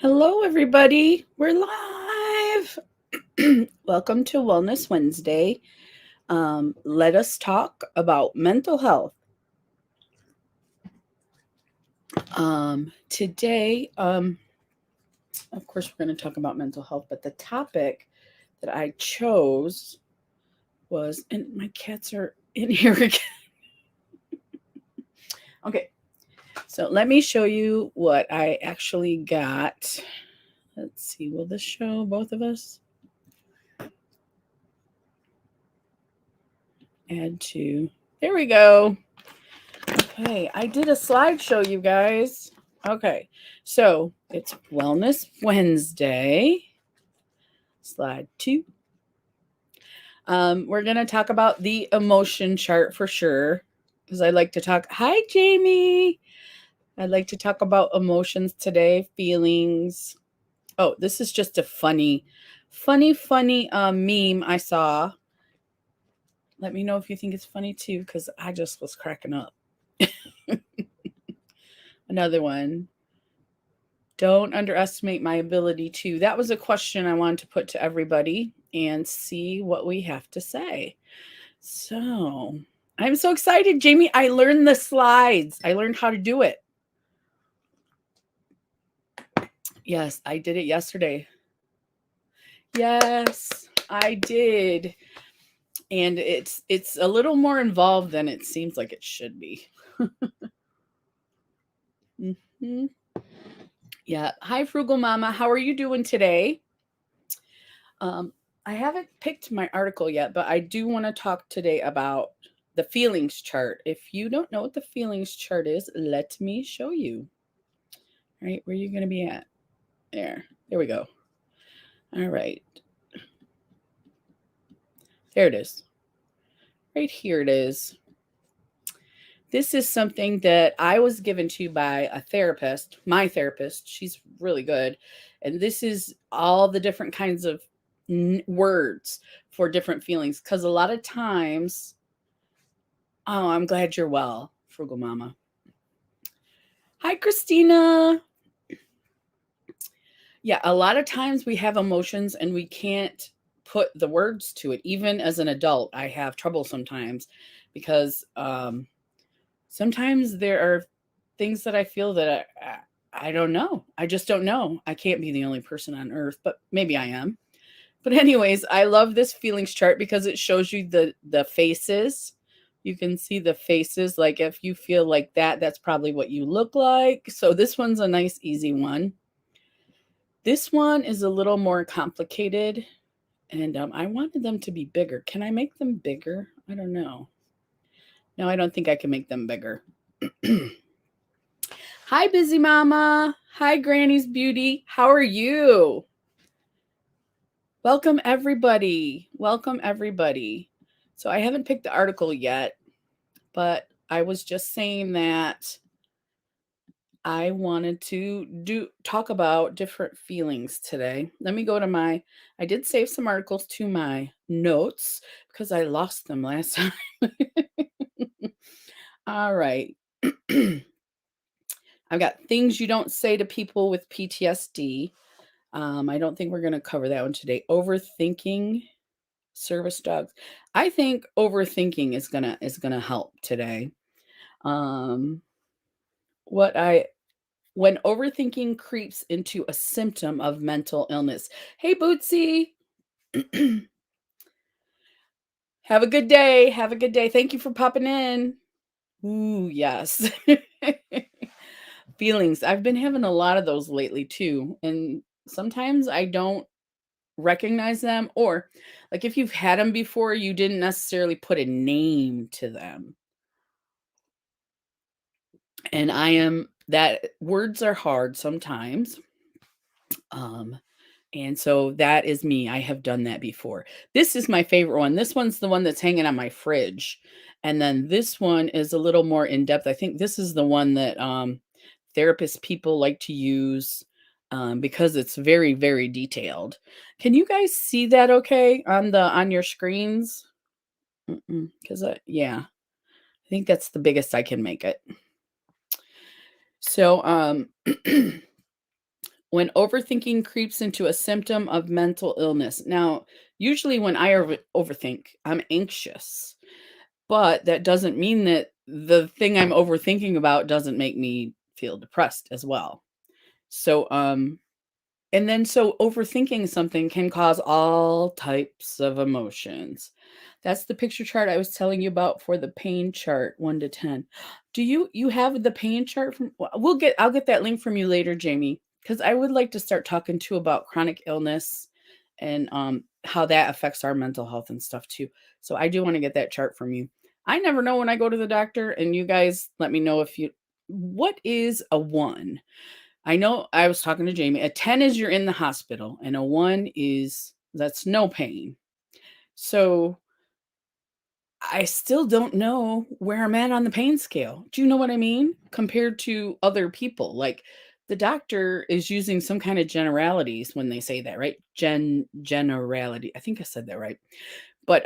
Hello, everybody. We're live. Welcome to Wellness Wednesday. Let us talk about mental health. Today, of course, we're going to talk about mental health, but the topic that I chose was, and my cats are in here again. Okay, so let me show you what I actually got. Let's see, will this show both of us? Add to, there we go. Okay, I did a slideshow, you guys. Okay, so it's Wellness Wednesday. Slide 2. We're going to talk about the emotion chart for sure, because I like to talk. Hi, Jamie. I'd like to talk about emotions today, feelings. Oh, this is just a funny meme I saw. Let me know if you think it's funny too, because I just was cracking up. Another one. Don't underestimate my ability to. That was a question I wanted to put to everybody and see what we have to say. So I'm so excited, Jamie. I learned the slides. I learned how to do it. Yes, I did it yesterday. Yes, I did. And it's a little more involved than it seems like it should be. Mm-hmm. Yeah. Hi, Frugal Mama. How are you doing today? I haven't picked my article yet, but I do want to talk today about the feelings chart. If you don't know what the feelings chart is, let me show you. All right, where are you going to be at? There we go. All right. There it is. Right here it is. This is something that I was given to by a therapist, my therapist. She's really good. And this is all the different kinds of words for different feelings. Because a lot of times, oh, I'm glad you're well, Frugal Mama. Hi, Christina. Yeah, a lot of times we have emotions and we can't put the words to it. Even as an adult, I have trouble sometimes because sometimes there are things that I feel that I don't know. I just don't know. I can't be the only person on earth, but maybe I am. But anyways, I love this feelings chart because it shows you the faces. You can see the faces. Like if you feel like that, that's probably what you look like. So this one's a nice, easy one. This one is a little more complicated, and I wanted them to be bigger. Can I make them bigger? I don't know. No, I don't think I can make them bigger. Hi, Busy Mama. Hi, Granny's Beauty. How are you? Welcome, everybody. Welcome, everybody. So I haven't picked the article yet, but I was just saying that I wanted to talk about different feelings today. Let me go to I did save some articles to my notes because I lost them last time. All right. I've got things you don't say to people with PTSD. I don't think we're going to cover that one today. Overthinking, service dogs. I think overthinking is gonna help today. Um, what I When overthinking creeps into a symptom of mental illness. Hey, Bootsy. Have a good day. Have a good day. Thank you for popping in. Ooh, yes. Feelings. I've been having a lot of those lately too. And sometimes I don't recognize them, or like if you've had them before, you didn't necessarily put a name to them. And words are hard sometimes. And so that is me. I have done that before. This is my favorite one. This one's the one that's hanging on my fridge. And then this one is a little more in depth. I think this is the one that therapist people like to use because it's very, very detailed. Can you guys see that okay on your screens? Because yeah, I think that's the biggest I can make it. So When overthinking creeps into a symptom of mental illness. Now, usually when I overthink, I'm anxious, but that doesn't mean that the thing I'm overthinking about doesn't make me feel depressed as well. So, and then so overthinking something can cause all types of emotions. That's the picture chart I was telling you about for the pain chart, 1 to 10. Do you have the pain chart from I'll get that link from you later, Jamie, cuz I would like to start talking too about chronic illness and how that affects our mental health and stuff too. So I do want to get that chart from you. I never know when I go to the doctor, and you guys let me know if you what is a 1? I know I was talking to Jamie. A 10 is you're in the hospital, and a 1 is that's no pain. So I still don't know where I'm at on the pain scale. Do you know what I mean? Compared to other people. Like the doctor is using some kind of generalities when they say that, right? Generality. I think I said that right. But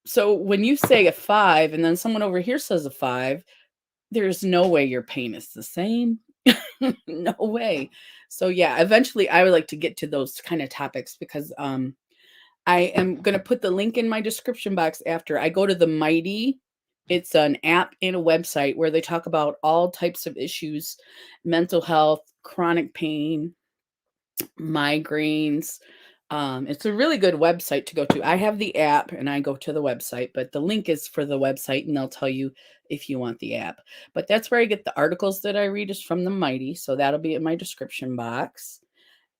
so when you say a 5 and then someone over here says a 5, there's no way your pain is the same. No way. So yeah, eventually I would like to get to those kind of topics because I am going to put the link in my description box after I go to the Mighty. It's an app and a website where they talk about all types of issues, mental health, chronic pain, migraines. It's a really good website to go to. I have the app and I go to the website, but the link is for the website and they'll tell you if you want the app. But that's where I get the articles that I read is from the Mighty, so that'll be in my description box.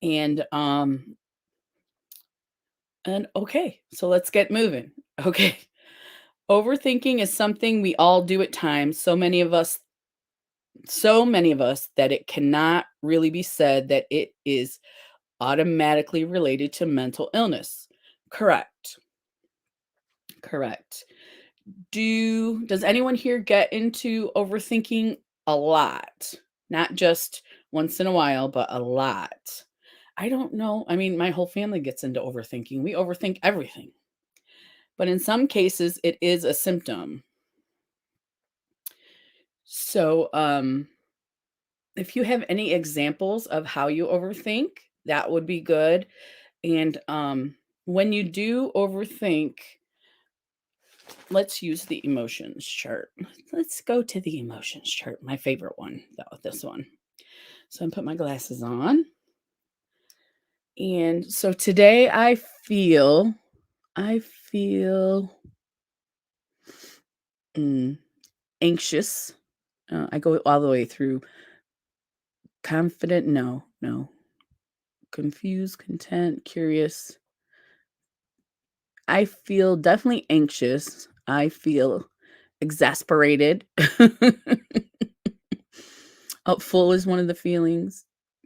And okay, so let's get moving. Okay. Overthinking is something we all do at times. So many of us that it cannot really be said that it is automatically related to mental illness. Correct. Correct. Does anyone here get into overthinking a lot? Not just once in a while, but a lot. I don't know. I mean, my whole family gets into overthinking. We overthink everything. But in some cases, it is a symptom. So, if you have any examples of how you overthink, that would be good. And when you do overthink, let's use the emotions chart. Let's go to the emotions chart, my favorite one, though, this one. So I put my glasses on. And so today I feel anxious. I go all the way through confident, no, confused, content, curious. I feel definitely anxious. I feel exasperated. Full is one of the feelings.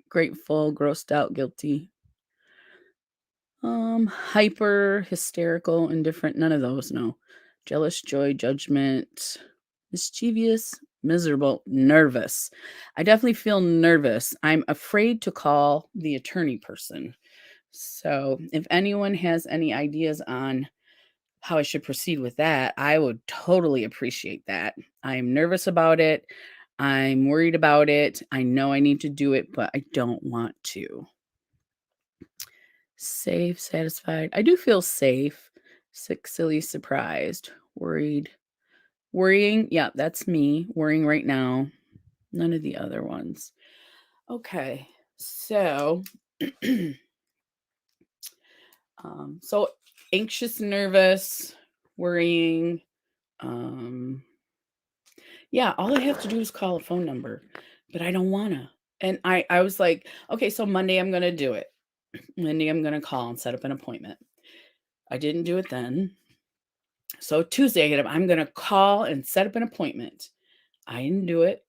Grateful, grossed out, guilty. Hyper, hysterical, indifferent, none of those, no. Jealous, joy, judgment, mischievous, miserable, nervous. I definitely feel nervous. I'm afraid to call the attorney person. So, if anyone has any ideas on how I should proceed with that, I would totally appreciate that. I'm nervous about it. I'm worried about it. I know I need to do it, but I don't want to. Safe, satisfied. I do feel safe. Sick, silly, surprised, worried. Worrying, yeah, that's me. Worrying right now. None of the other ones. Okay, so so anxious, nervous, worrying. Yeah, all I have to do is call a phone number, but I don't wanna. And I was like, okay, so Monday I'm gonna do it. Monday I'm gonna call and set up an appointment. I didn't do it then. So Tuesday I'm gonna call and set up an appointment. I didn't do it.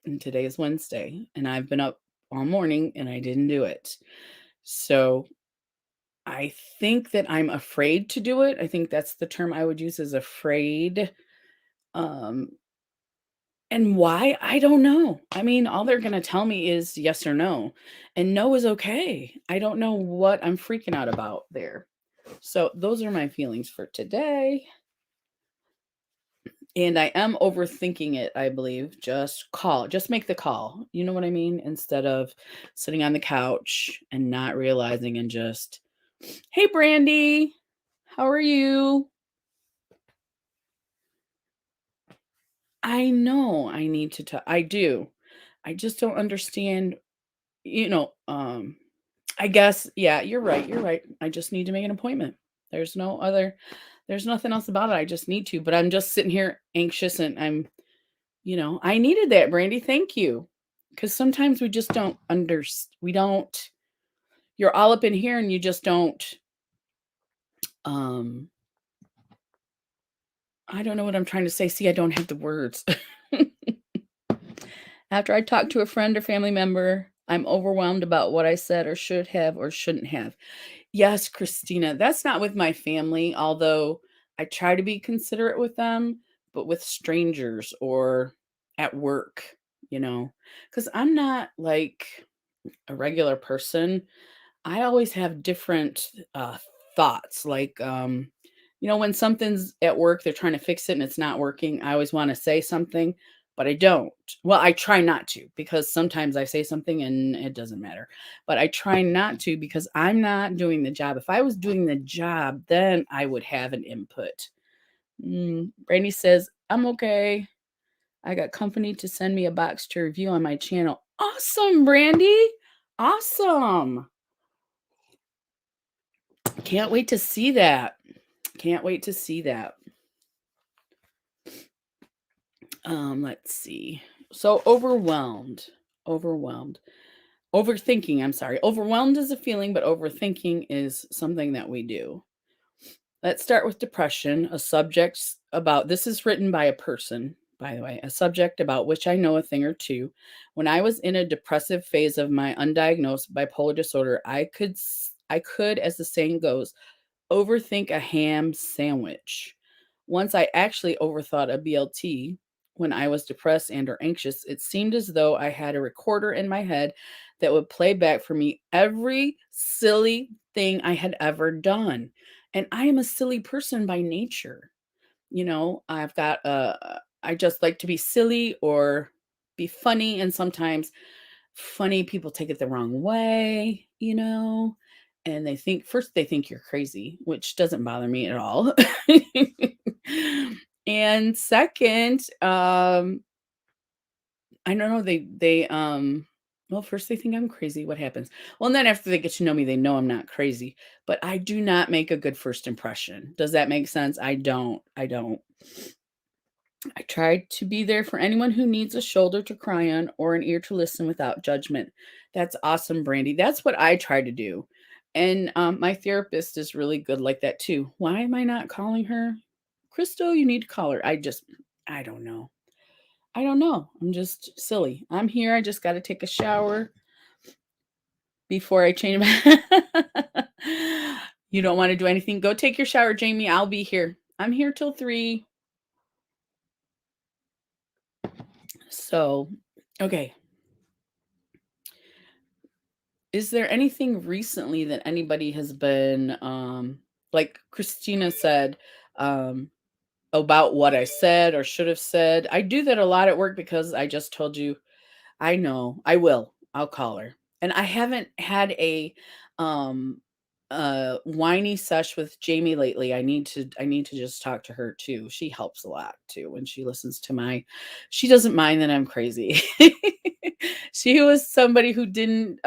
And today is Wednesday, and I've been up all morning and I didn't do it. So I think that I'm afraid to do it. I think that's the term I would use is afraid. Um, and why? I don't know. I mean, all they're going to tell me is yes or no. And no is okay. I don't know what I'm freaking out about there. So those are my feelings for today. And I am overthinking it, I believe. Just make the call. You know what I mean? Instead of sitting on the couch and not realizing and just, hey, Brandy, how are you? I know I need to talk. I do. I just don't understand, you know, I guess, yeah, you're right. You're right. I just need to make an appointment. There's no other, there's nothing else about it. I just need to, but I'm just sitting here anxious and I needed that, Brandy. Thank you. Because sometimes we just don't we don't, you're all up in here and you just don't, um, I don't know what I'm trying to say. See, I don't have the words. After I talk to a friend or family member, I'm overwhelmed about what I said or should have or shouldn't have. Yes, Christina, that's not with my family, although I try to be considerate with them, but with strangers or at work, because I'm not like a regular person. I always have different thoughts. Like, when something's at work, they're trying to fix it and it's not working. I always want to say something, but I don't. Well, I try not to because sometimes I say something and it doesn't matter. But I try not to because I'm not doing the job. If I was doing the job, then I would have an input. Brandy says, I'm okay. I got company to send me a box to review on my channel. Awesome, Brandy. Awesome. Can't wait to see that. Can't wait to see that. Let's see. So overwhelmed. Overthinking, I'm sorry. Overwhelmed is a feeling, but overthinking is something that we do. Let's start with depression, a subject about this is written by a person, by the way, a subject about which I know a thing or two. When I was in a depressive phase of my undiagnosed bipolar disorder, I could, as the saying goes, overthink a ham sandwich. Once I actually overthought a BLT when I was depressed and or anxious, it seemed as though I had a recorder in my head that would play back for me every silly thing I had ever done. And I am a silly person by nature. I just like to be silly or be funny, and sometimes funny people take it the wrong way, and they think you're crazy, which doesn't bother me at all. And second, I don't know, well, first they think I'm crazy. What happens? Well, and then after they get to know me, they know I'm not crazy, but I do not make a good first impression. Does that make sense? I don't. I try to be there for anyone who needs a shoulder to cry on or an ear to listen without judgment. That's awesome, Brandy. That's what I try to do. And my therapist is really good like that too. Why am I not calling her? Crystal, you need to call her. I don't know. I don't know. I'm just silly. I'm here. I just got to take a shower before I change my. You don't want to do anything? Go take your shower, Jamie. I'll be here. I'm here till 3. So, okay. Is there anything recently that anybody has been, like Christina said, um, about what I said or should have said? I do that a lot at work because I just told you I know. I will. I'll call her. And I haven't had um whiny sesh with Jamie lately. I need to just talk to her too. She helps a lot too when she listens to she doesn't mind that I'm crazy. She was somebody who didn't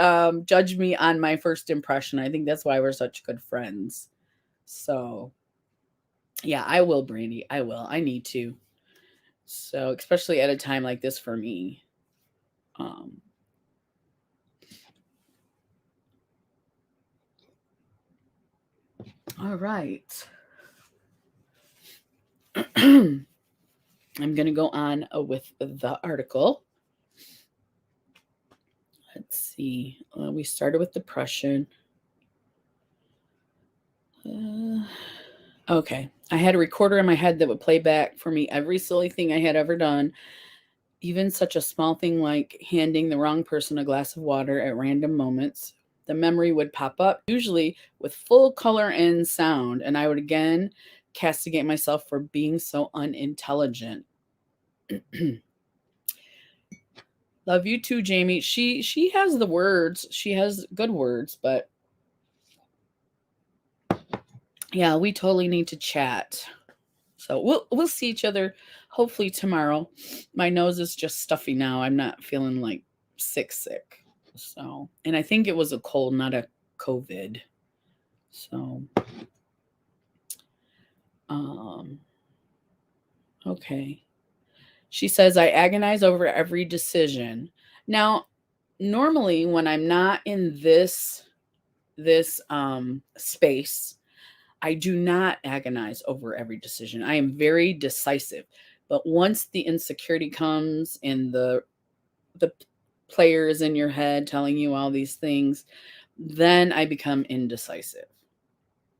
judge me on my first impression. I think that's why we're such good friends. So, yeah, I will, Brandy. I will. I need to. So, especially at a time like this for me. Um All right. I'm going to go on with the article. Let's see. We started with depression. Okay. I had a recorder in my head that would play back for me every silly thing I had ever done, even such a small thing like handing the wrong person a glass of water at random moments. The memory would pop up, usually with full color and sound, and I would again castigate myself for being so unintelligent. Love you too, Jamie. She has the words. She has good words, but yeah, we totally need to chat. So we'll see each other hopefully tomorrow. My nose is just stuffy now. I'm not feeling like sick. So, and I think it was a cold, not a COVID. So, okay. She says, I agonize over every decision. Now, normally when I'm not in this space, I do not agonize over every decision. I am very decisive. But once the insecurity comes and the player is in your head telling you all these things, then I become indecisive.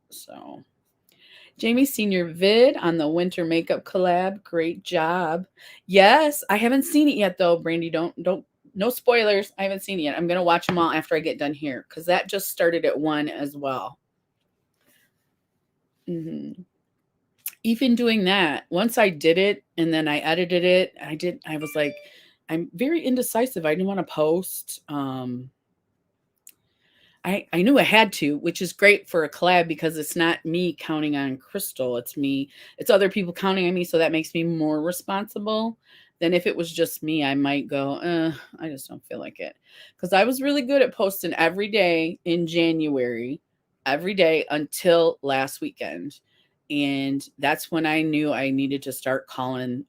So, Jamie's seen your vid on the winter makeup collab. Great job. Yes, I haven't seen it yet though, Brandy. Don't no spoilers. I haven't seen it yet. I'm gonna watch them all after I get done here because that just started at 1 as well. Even doing that, once I did it and then I edited it, I was like, I'm very indecisive. I didn't want to post. I knew I had to, which is great for a collab because it's not me counting on Crystal. It's other people counting on me. So that makes me more responsible than if it was just me. I might go, I just don't feel like it. Because I was really good at posting every day in January, every day until last weekend. And that's when I knew I needed to start calling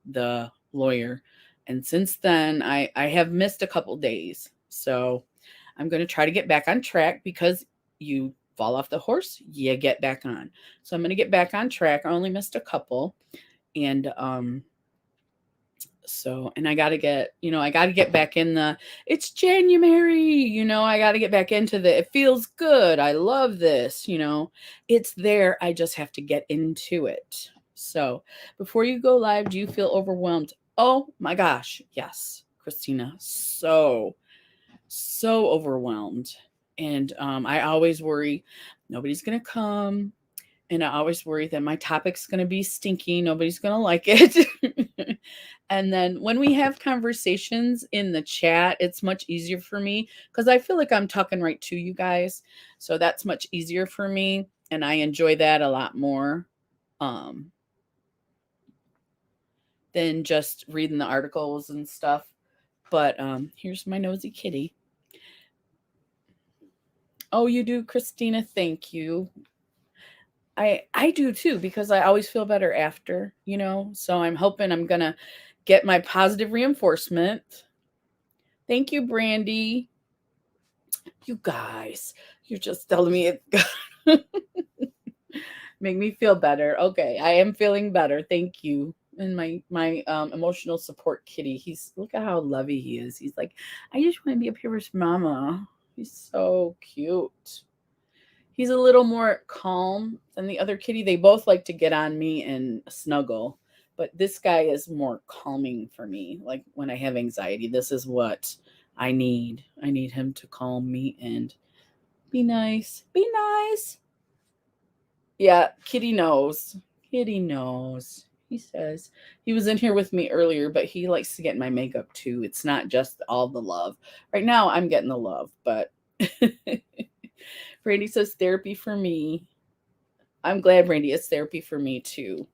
the lawyer. And since then, I have missed a couple days. So I'm going to try to get back on track because you fall off the horse, you get back on. So I'm going to get back on track. I only missed a couple. And and I got to get back in it's January, I got to get back into it feels good. I love this, it's there. I just have to get into it. So before you go live, do you feel overwhelmed? Oh my gosh. Yes, Christina. So overwhelmed. And I always worry nobody's going to come. And I always worry that my topic's going to be stinky. Nobody's going to like it. And then when we have conversations in the chat, it's much easier for me because I feel like I'm talking right to you guys. So that's much easier for me. And I enjoy that a lot more than just reading the articles and stuff. But here's my nosy kitty. Oh, you do, Christina. Thank you. I do too, because I always feel better after, so I'm hoping I'm going to get my positive reinforcement. Thank you, Brandy. You guys, you're just telling me it make me feel better. Okay. I am feeling better. Thank you. And my emotional support kitty, look at how lovey he is. He's like, I just want to be up here with mama. He's so cute. He's a little more calm than the other kitty. They both like to get on me and snuggle, but this guy is more calming for me. Like when I have anxiety, this is what I need. I need him to calm me and be nice. Be nice. Yeah, kitty knows. Kitty knows. He says he was in here with me earlier, but he likes to get my makeup too. It's not just all the love. Right now I'm getting the love, but Brandy says therapy for me. I'm glad, Brandy, it's therapy for me too.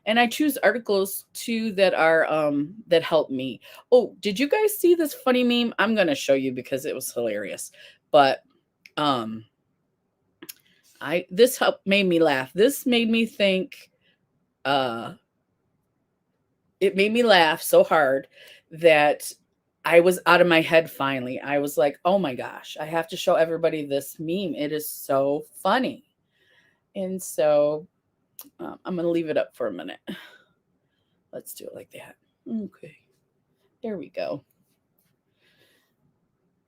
And I choose articles too that are that help me. Oh, did you guys see this funny meme? I'm gonna show you because it was hilarious. But this made me laugh. This made me think it made me laugh so hard that I was out of my head finally. I was like, oh my gosh, I have to show everybody this meme. It is so funny. And so I'm going to leave it up for a minute. Let's do it like that. Okay. There we go.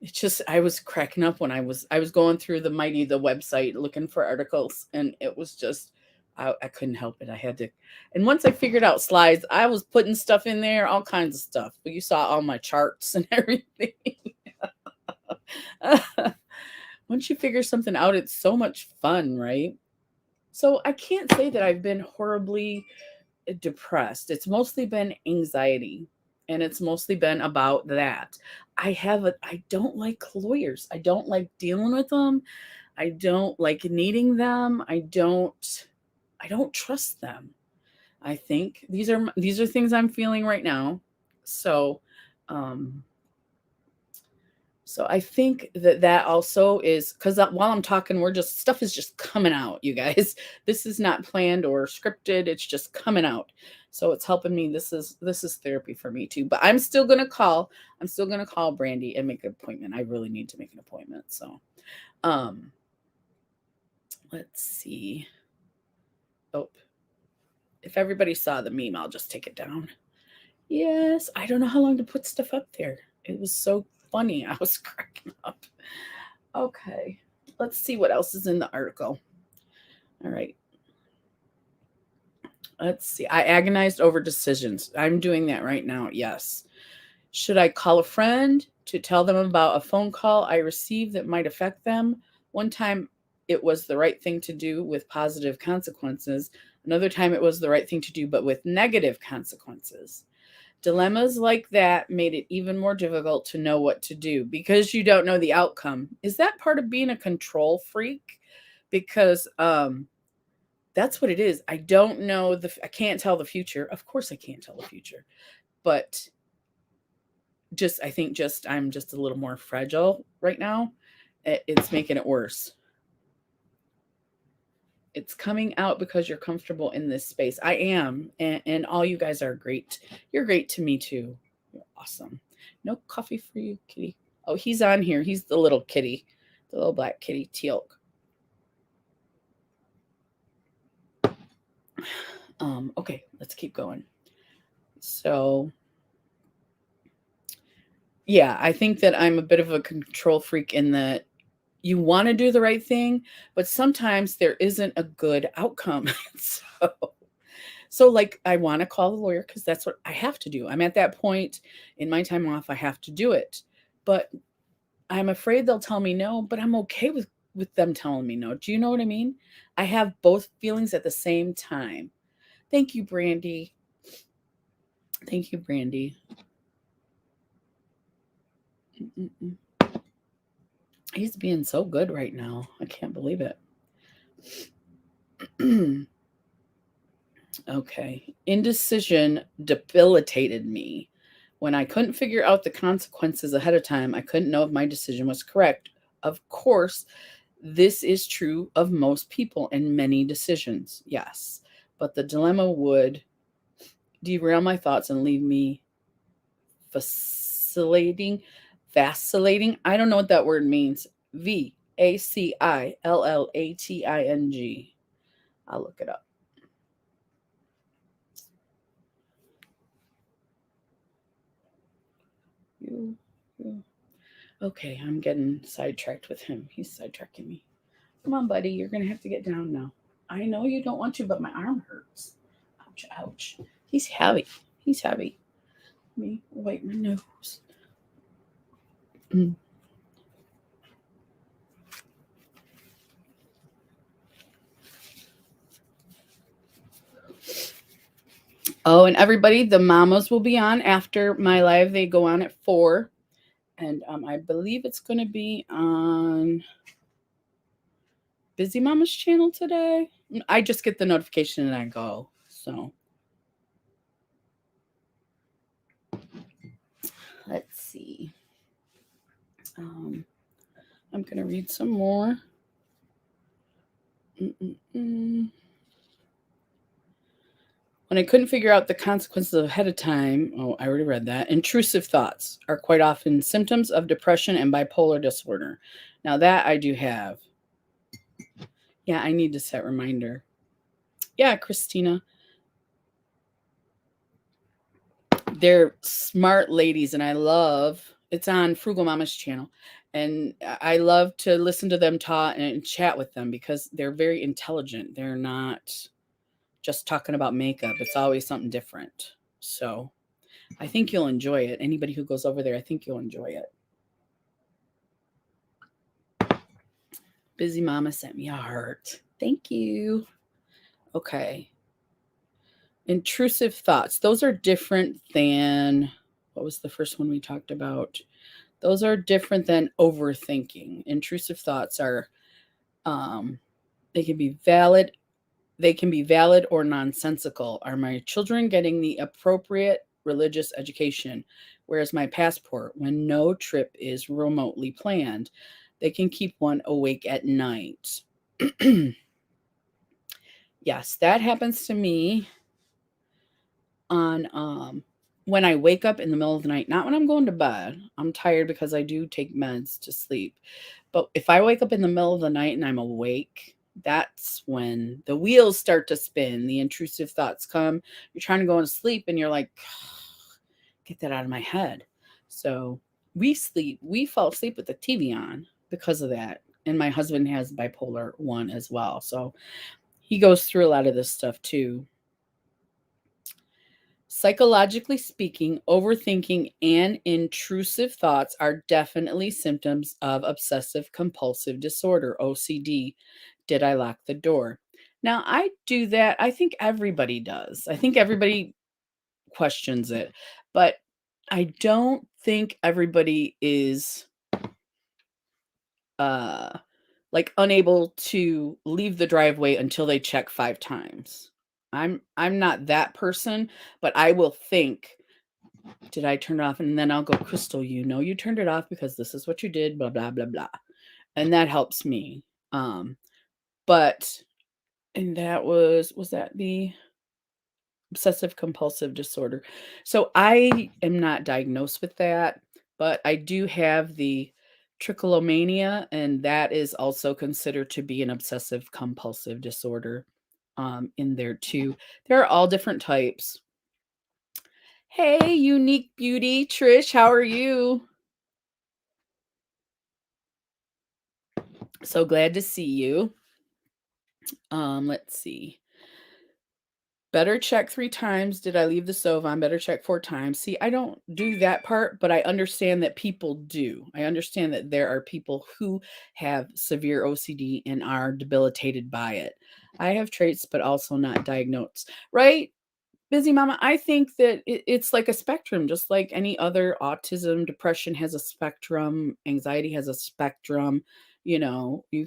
It's just, I was cracking up when I was going through the website looking for articles, and it was just, I couldn't help it. I had to. And once I figured out slides, I was putting stuff in there, all kinds of stuff. But you saw all my charts and everything. Once you figure something out, it's so much fun, right? So I can't say that I've been horribly depressed. It's mostly been anxiety, and it's mostly been about that. I don't like lawyers. I don't like dealing with them. I don't like needing them. I don't trust them. I think these are things I'm feeling right now. So, um, so I think that also is because while I'm talking, stuff is just coming out, you guys. This is not planned or scripted. It's just coming out. So it's helping me. This is therapy for me too. But I'm still gonna call. I'm still gonna call Brandy and make an appointment. I really need to make an appointment. So, um, let's see. Oh, if everybody saw the meme, I'll just take it down. Yes, I don't know how long to put stuff up there. It was so funny. I was cracking up. Okay, let's see what else is in the article. All right. Let's see. I agonized over decisions. I'm doing that right now. Yes. Should I call a friend to tell them about a phone call I received that might affect them? One time it was the right thing to do with positive consequences. Another time it was the right thing to do, but with negative consequences. Dilemmas like that made it even more difficult to know what to do because you don't know the outcome. Is that part of being a control freak? Because that's what it is. I don't know I can't tell the future. Of course I can't tell the future. But I think I'm just a little more fragile right now. It's making it worse. It's coming out because you're comfortable in this space. I am, and all you guys are great. You're great to me too. You're awesome. No coffee for you, kitty. Oh, he's on here. He's the little kitty, the little black kitty, Teal'c. Okay, let's keep going. So, yeah, I think that I'm a bit of a control freak in that you want to do the right thing, but sometimes there isn't a good outcome. So like I want to call the lawyer because that's what I have to do. I'm at that point in my time off. I have to do it, but I'm afraid they'll tell me no. But I'm okay with them telling me no. Do you know what I mean? I have both feelings at the same time. Thank you, Brandy. Thank you, Brandy. Mm-mm-mm. He's being so good right now. I can't believe it. Okay. Indecision debilitated me. When I couldn't figure out the consequences ahead of time, I couldn't know if my decision was correct. Of course, this is true of most people and many decisions. Yes. But the dilemma would derail my thoughts and leave me vacillating. Vacillating. I don't know what that word means. Vacillating. I'll look it up. Okay, I'm getting sidetracked with him. He's sidetracking me. Come on, buddy. You're going to have to get down now. I know you don't want to, but my arm hurts. Ouch, ouch. He's heavy. He's heavy. Let me wipe my nose. Oh, and everybody, the mamas will be on after my live. They go on at 4. And I believe it's going to be on Busy Mama's channel today. I just get the notification and I go. So let's see. I'm going to read some more. When I couldn't figure out the consequences ahead of time, I already read that. Intrusive thoughts are quite often symptoms of depression and bipolar disorder. Now that I do have. Yeah, I need to set reminder. Yeah, Christina. They're smart ladies, and it's on Frugal Mama's channel. And I love to listen to them talk and chat with them because they're very intelligent. They're not just talking about makeup. It's always something different. So I think you'll enjoy it. Anybody who goes over there, I think you'll enjoy it. Busy Mama sent me a heart. Thank you. Okay. Intrusive thoughts. Those are different than what was the first one we talked about? Those are different than overthinking. Intrusive thoughts are um they can be valid, or nonsensical. Are my children getting the appropriate religious education? Where's my passport when no trip is remotely planned? They can keep one awake at night. Yes, that happens to me on when I wake up in the middle of the night, not when I'm going to bed. I'm tired because I do take meds to sleep. But if I wake up in the middle of the night and I'm awake, that's when the wheels start to spin. The intrusive thoughts come. You're trying to go to sleep and you're like, get that out of my head. So we fall asleep with the TV on because of that. And my husband has bipolar 1 as well. So he goes through a lot of this stuff too. Psychologically speaking, overthinking and intrusive thoughts are definitely symptoms of obsessive compulsive disorder, OCD. Did I lock the door? Now, I do that. I think everybody does. I think everybody questions it, but I don't think everybody is uh like unable to leave the driveway until they check 5 times. I'm not that person, but I will think, did I turn it off? And then I'll go, Crystal, you know you turned it off because this is what you did, blah, blah, blah, blah. And that helps me. But and that was that the obsessive compulsive disorder? So I am not diagnosed with that, but I do have the trichomania, and that is also considered to be an obsessive compulsive disorder in there too. There are all different types. Hey, unique beauty, Trish, how are you? So glad to see you. Let's see. Better check 3 times. Did I leave the stove on? Better check 4 times. See, I don't do that part, but I understand that people do. I understand that there are people who have severe OCD and are debilitated by it. I have traits, but also not diagnosed. Right? Busy mama, I think that it's like a spectrum, just like any other autism, depression has a spectrum, anxiety has a spectrum. You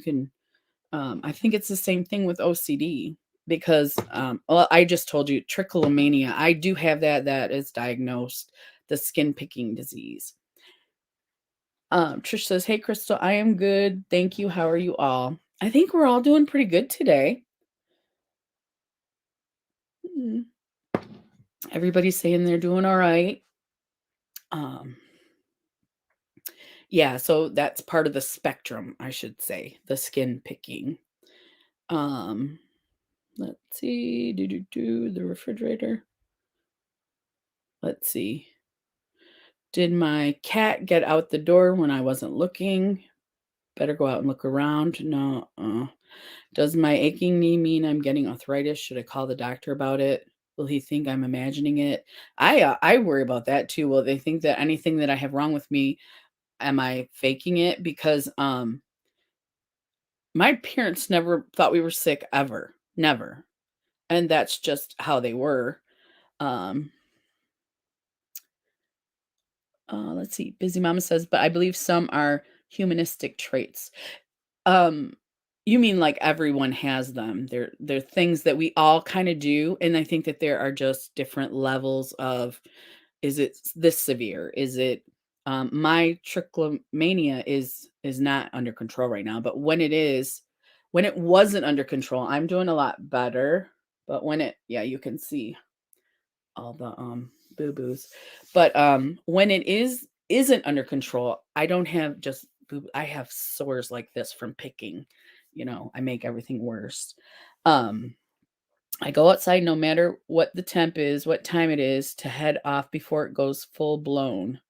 can I think it's the same thing with OCD because, well, I just told you trichomania. I do have that. That is diagnosed, the skin picking disease. Trish says, "Hey, Crystal, I am good. Thank you. How are you all? I think we're all doing pretty good today. Mm, Everybody's saying they're doing all right. Um, yeah, so that's part of the spectrum, I should say, the skin picking. Um, let's see, the refrigerator. Let's see. Did my cat get out the door when I wasn't looking? Better go out and look around. No. Does my aching knee mean I'm getting arthritis? Should I call the doctor about it? Will he think I'm imagining it? I worry about that too. Will they think that anything that I have wrong with me, am I faking it? Because my parents never thought we were sick ever. Never. And that's just how they were. Um let's see. Busy Mama says, but I believe some are humanistic traits. Um, you mean like everyone has them. They're things that we all kinda do, and I think that there are just different levels of, is it this severe? Is it my trichomania is not under control right now, but when it wasn't under control, I'm doing a lot better, but when it yeah, you can see all the boo-boos. But when it isn't under control, I don't have just I have sores like this from picking. I make everything worse. Um I go outside no matter what the temp is, what time it is, to head off before it goes full blown,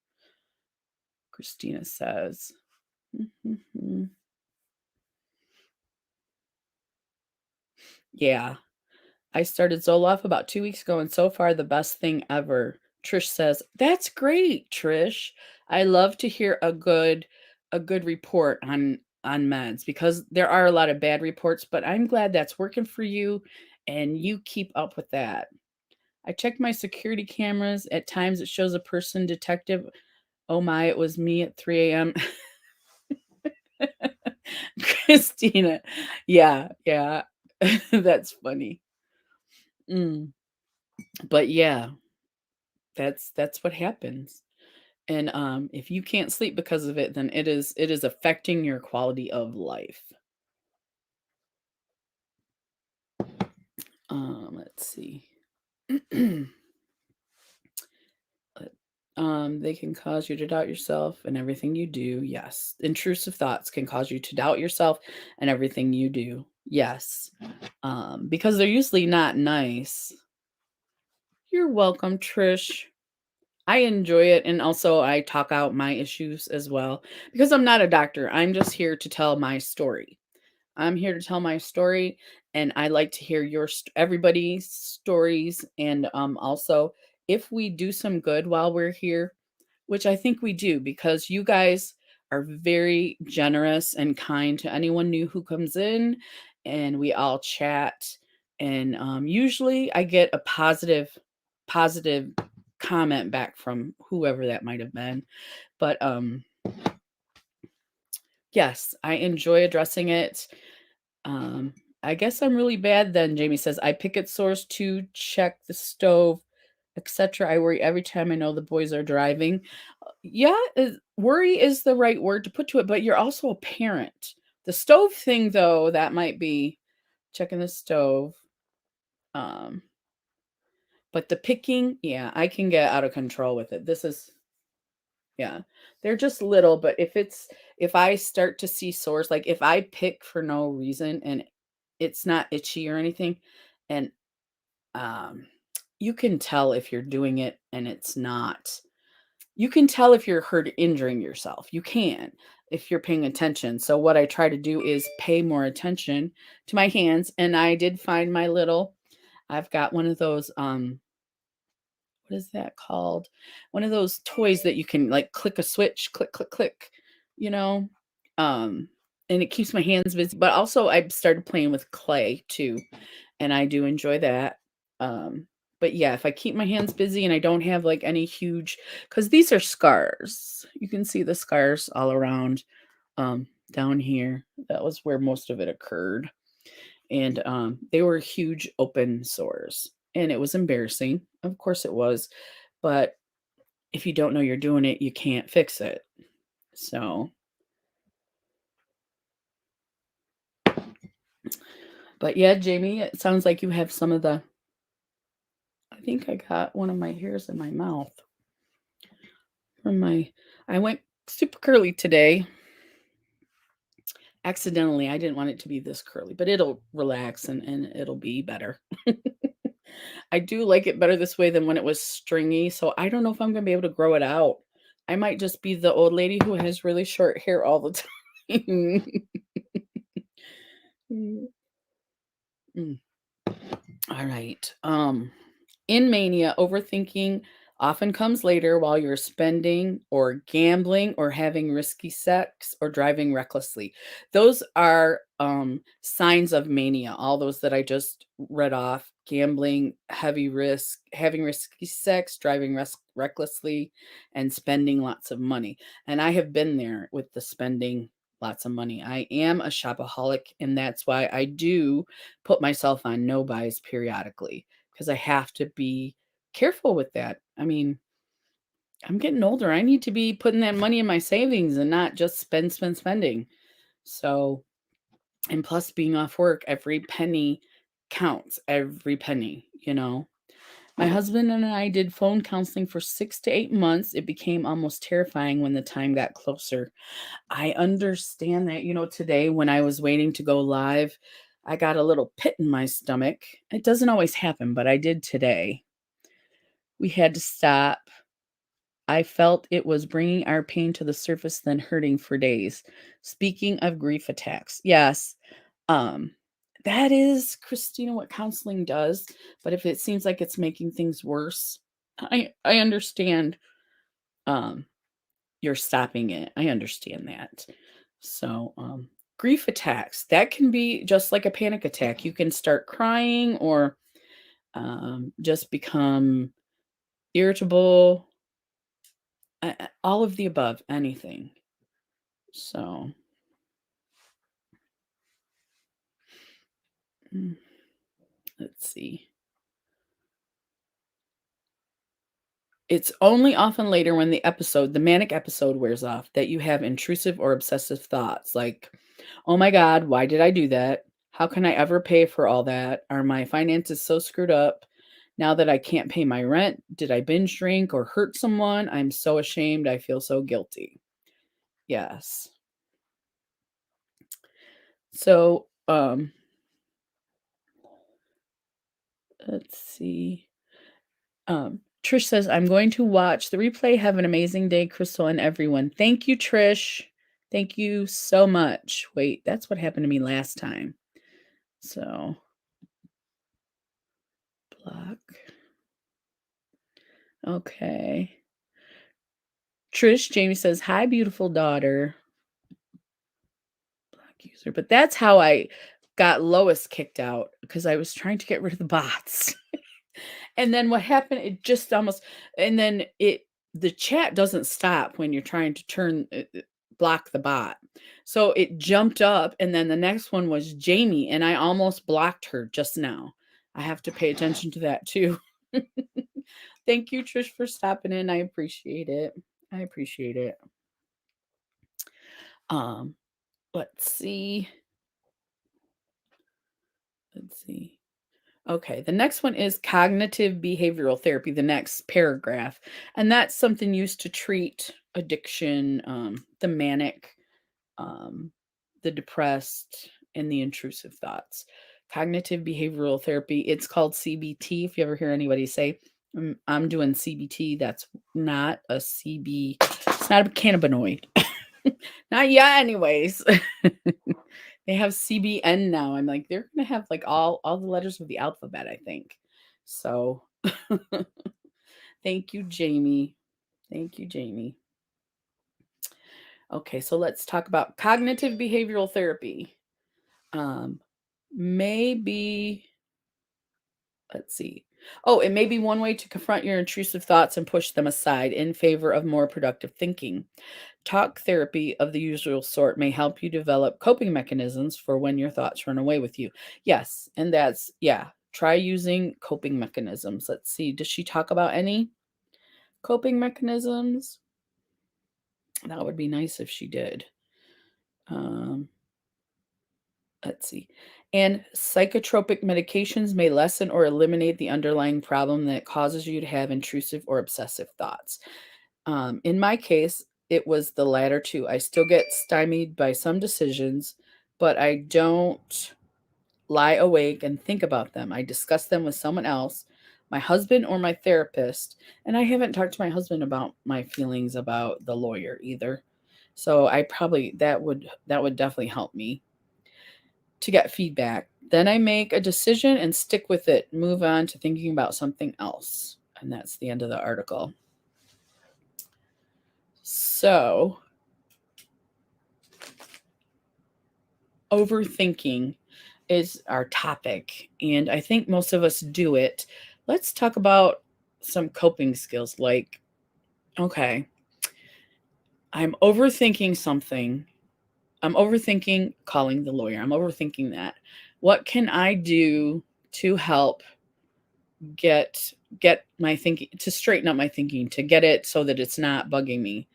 Christina says. Mhm. Yeah. I started Zoloft about 2 weeks ago, and so far the best thing ever. Trish says, "That's great, Trish. I love to hear a good report on meds because there are a lot of bad reports, but I'm glad that's working for you and you keep up with that. I check my security cameras. At times it shows a person detective. Oh my, it was me at 3 a.m. Christina. Yeah, yeah. That's funny. Mm. But yeah, that's what happens. And if you can't sleep because of it, then it is affecting your quality of life. Let's see. They can cause you to doubt yourself and everything you do. Yes. Intrusive thoughts can cause you to doubt yourself and everything you do. Yes. Because they're usually not nice. You're welcome, Trish. I enjoy it. And also, I talk out my issues as well because I'm not a doctor. I'm just here to tell my story. I'm here to tell my story, and I like to hear everybody's stories. And also, if we do some good while we're here, which I think we do, because you guys are very generous and kind to anyone new who comes in, and we all chat. And usually, I get a positive comment back from whoever that might have been. But yes, I enjoy addressing it. Um, I guess I'm really bad then, Jamie says. I pick at source to check the stove, etc. I worry every time I know the boys are driving. Yeah, worry is the right word to put to it, but you're also a parent. The stove thing, though, that might be checking the stove. Um, but the picking, yeah, I can get out of control with it. This is Yeah. They're just little, but if I start to see sores, like if I pick for no reason and it's not itchy or anything, and um you can tell if you're doing it and it's not. You can tell if you're hurt injuring yourself. You can if you're paying attention. So what I try to do is pay more attention to my hands, and I did find my little I've got one of those what is that called? One of those toys that you can like click a switch, click, click, click, you know? Um, and it keeps my hands busy. But also I've started playing with clay too, and I do enjoy that. But yeah, if I keep my hands busy and I don't have like any huge because these are scars. You can see the scars all around down here. That was where most of it occurred. And they were huge open sores. And it was embarrassing. Of course it was. But if you don't know you're doing it, you can't fix it. So, but yeah, Jamie, it sounds like you have some of the. I think I got one of my hairs in my mouth from my. I went super curly today. Accidentally, I didn't want it to be this curly, but it'll relax and it'll be better. I do like it better this way than when it was stringy. So I don't know if I'm going to be able to grow it out. I might just be the old lady who has really short hair all the time. Mm. Mm. All right. In mania, overthinking often comes later while you're spending or gambling or having risky sex or driving recklessly. Those are signs of mania. All those that I just read off: gambling, heavy risk, having risky sex, driving recklessly, and spending lots of money. And I have been there with the spending lots of money. I am a shopaholic, and that's why I do put myself on no buys periodically because I have to be careful with that. I mean, I'm getting older. I need to be putting that money in my savings and not just spending. So, and plus being off work, every penny counts, every penny. My husband and I did phone counseling for 6 to 8 months. It became almost terrifying when the time got closer. I understand that. Today when I was waiting to go live, I got a little pit in my stomach. It doesn't always happen, but I did today. We had to stop. I felt it was bringing our pain to the surface, then hurting for days. Speaking of grief attacks, yes, um, that is, Christina, what counseling does. But if it seems like it's making things worse, I understand. Um, you're stopping it. I understand that. So, Grief attacks, that can be just like a panic attack. You can start crying or just become irritable, all of the above, anything. So, mm, let's see. It's only often later when the manic episode wears off that you have intrusive or obsessive thoughts like, oh my God, why did I do that? How can I ever pay for all that? Are my finances so screwed up? Now that I can't pay my rent, did I binge drink or hurt someone? I'm so ashamed. I feel so guilty. Yes. So, let's see. Trish says, I'm going to watch the replay. Have an amazing day, Crystal and everyone. Thank you, Trish. Thank you so much. Wait, that's what happened to me last time. So, block. Okay. Trish, Jamie says, hi, beautiful daughter. Block user. But that's how I got Lois kicked out because I was trying to get rid of the bots. And then what happened, it just almost, and then the chat doesn't stop when you're trying to block the bot. So it jumped up, and then the next one was Jamie, and I almost blocked her just now. I have to pay attention to that too. Thank you, Trish, for stopping in. I appreciate it. I appreciate it. Let's see. Let's see. Okay, the next one is cognitive behavioral therapy, the next paragraph. And that's something used to treat addiction, the manic, um, the depressed, and the intrusive thoughts. Cognitive behavioral therapy, it's called CBT. If you ever hear anybody say, I'm doing CBT, that's not a it's not a cannabinoid. Not yet, anyways. They have CBN now. I'm like, they're gonna have like all the letters of the alphabet, I think. So thank you, Jamie. Thank you, Jamie. Okay, so let's talk about cognitive behavioral therapy. Maybe let's see. Oh, it may be one way to confront your intrusive thoughts and push them aside in favor of more productive thinking. Talk therapy of the usual sort may help you develop coping mechanisms for when your thoughts run away with you. Yes, and that's, yeah, try using coping mechanisms. Let's see. Does she talk about any coping mechanisms? That would be nice if she did. Um, let's see. And psychotropic medications may lessen or eliminate the underlying problem that causes you to have intrusive or obsessive thoughts. In my case, it was the latter two. I still get stymied by some decisions, but I don't lie awake and think about them. I discuss them with someone else, my husband or my therapist, and I haven't talked to my husband about my feelings about the lawyer either. So I probably that would definitely help me to get feedback. Then I make a decision and stick with it, move on to thinking about something else. And that's the end of the article. So, overthinking is our topic, and I think most of us do it. Let's talk about some coping skills like, okay, I'm overthinking something. I'm overthinking calling the lawyer. I'm overthinking that. What can I do to help get my thinking, to straighten up my thinking, to get it so that it's not bugging me?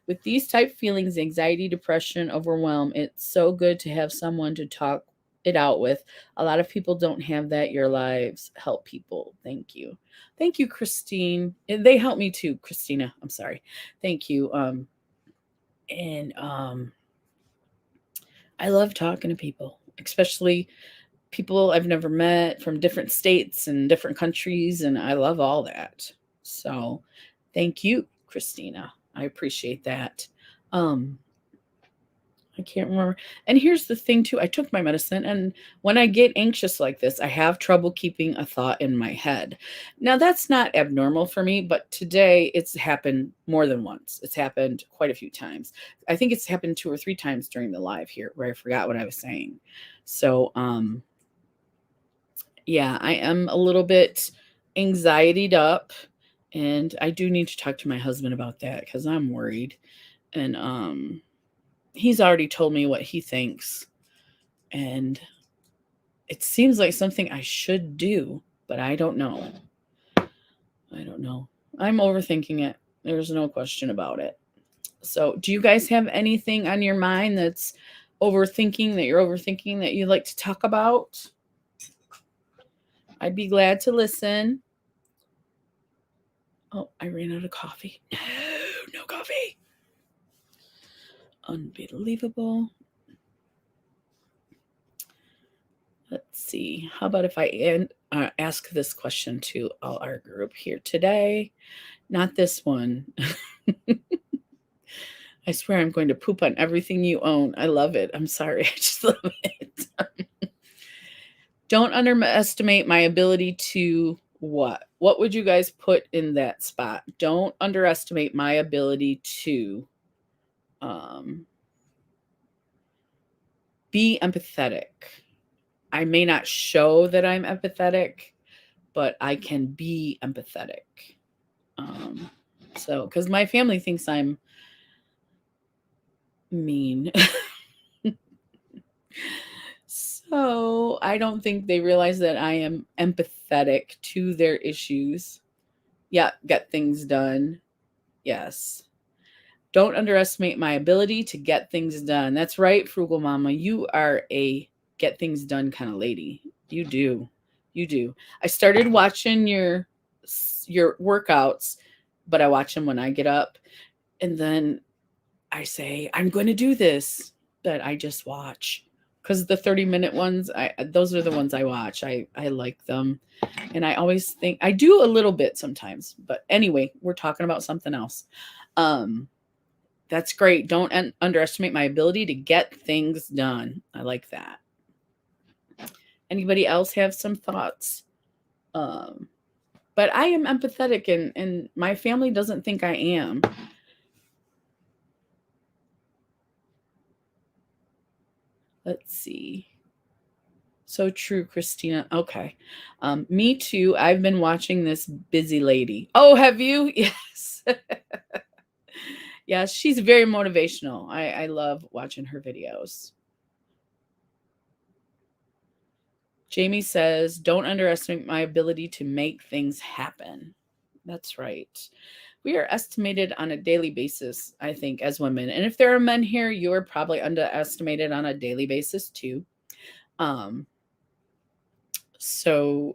With these type feelings, anxiety, depression, overwhelm, it's so good to have someone to talk it out with. A lot of people don't have that. Your lives help people. Thank you. Thank you, Christine. They help me too, Christina. I'm sorry. Thank you. And I love talking to people, especially people I've never met from different states and different countries, and I love all that. So, thank you, Christina. I appreciate that. Um, I can't remember. And here's the thing too, I took my medicine, and when I get anxious like this, I have trouble keeping a thought in my head. Now that's not abnormal for me, but today it's happened more than once. It's happened quite a few times. I think it's happened 2 or 3 times during the live here where I forgot what I was saying. So, yeah, I am a little bit anxietied up, and I do need to talk to my husband about that because I'm worried. And he's already told me what he thinks, and it seems like something I should do, but I don't know. I don't know. I'm overthinking it. There's no question about it. So, do you guys have anything on your mind that's overthinking, that you're overthinking, that you'd like to talk about? I'd be glad to listen. Oh, I ran out of coffee. No coffee. Unbelievable. Let's see. How about if I ask this question to all our group here today? Not this one. I swear I'm going to poop on everything you own. I love it. I'm sorry. I just love it. Don't underestimate my ability to what? What would you guys put in that spot? Don't underestimate my ability to be empathetic. I may not show that I'm empathetic, but I can be empathetic. So, because my family thinks I'm mean. So, I don't think they realize that I am empathetic to their issues. Yeah, get things done. Yes. Don't underestimate my ability to get things done. That's right, Frugal Mama. You are a get things done kind of lady. You do. You do. I started watching your workouts, but I watch them when I get up, and then I say, I'm going to do this, but I just watch. Because the 30-minute ones, those are the ones I watch. I like them. And I always think, I do a little bit sometimes. But anyway, we're talking about something else. That's great. Don't underestimate my ability to get things done. I like that. Anybody else have some thoughts? But I am empathetic, and my family doesn't think I am. Let's see. So true, Christina. Okay. Me too. I've been watching this busy lady. Oh, have you? Yes. Yes, she's very motivational. I love watching her videos. Jamie says, don't underestimate my ability to make things happen. That's right. We are estimated on a daily basis, I think, as women. And if there are men here, you are probably underestimated on a daily basis too. So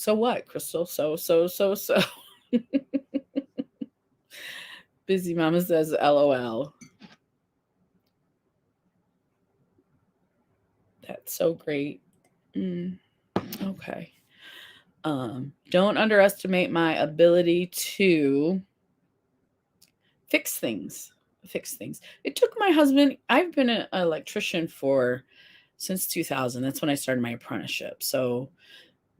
what, Crystal? So. Busy Mama says, LOL. That's so great. Okay. Don't underestimate my ability to fix things. It took my husband, I've been an electrician since 2000. That's when I started my apprenticeship. So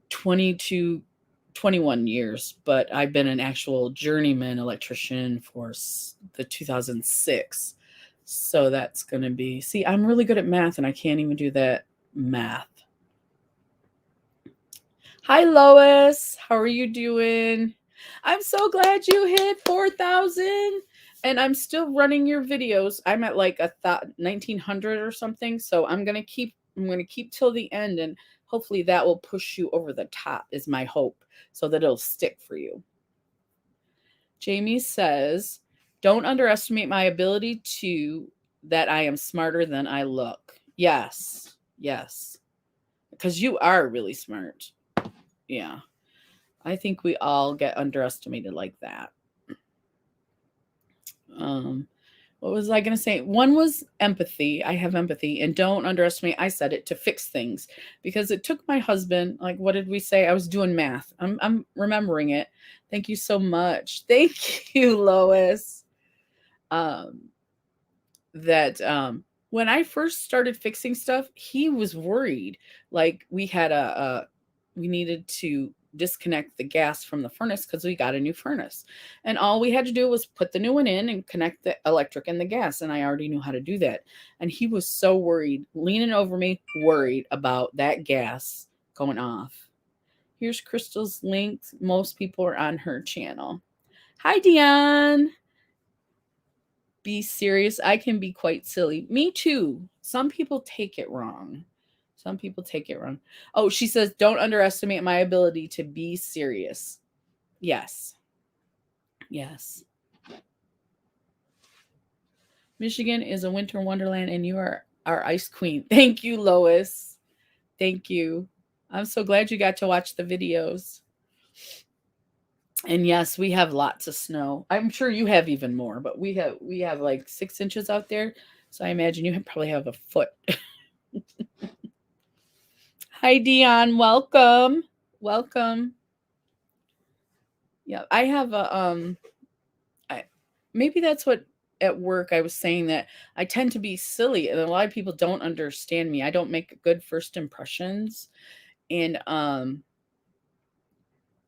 21 years, but I've been an actual journeyman electrician for the 2006. So that's going to be, see, I'm really good at math, and I can't even do that math. Hi, Lois. How are you doing? I'm so glad you hit 4,000, and I'm still running your videos. I'm at like 1,900 or something. So I'm going to keep till the end, and hopefully that will push you over the top is my hope, so that it'll stick for you. Jamie says, don't underestimate my ability that I am smarter than I look. Yes. Because you are really smart. Yeah. I think we all get underestimated like that. What was I going to say? One was empathy. I have empathy, and don't underestimate. I said it, to fix things, because it took my husband, like, what did we say? I was doing math. I'm remembering it. Thank you so much. Thank you, Lois. That when I first started fixing stuff, he was worried. Like we had we needed to disconnect the gas from the furnace because we got a new furnace. And all we had to do was put the new one in and connect the electric and the gas. And I already knew how to do that. And he was so worried, leaning over me, worried about that gas going off. Here's Crystal's link. Most people are on her channel. Hi, Dion. Be serious. I can be quite silly. Me too. Some people take it wrong. Some people take it wrong. Oh, she says, don't underestimate my ability to be serious. Yes. Yes. Michigan is a winter wonderland, and you are our ice queen. Thank you, Lois. Thank you. I'm so glad you got to watch the videos. And yes, we have lots of snow. I'm sure you have even more, but we have like 6 inches out there. So I imagine you probably have a foot. Hi, Dion. Welcome. Welcome. Yeah, I have a maybe that's what at work I was saying that I tend to be silly and a lot of people don't understand me. I don't make good first impressions. And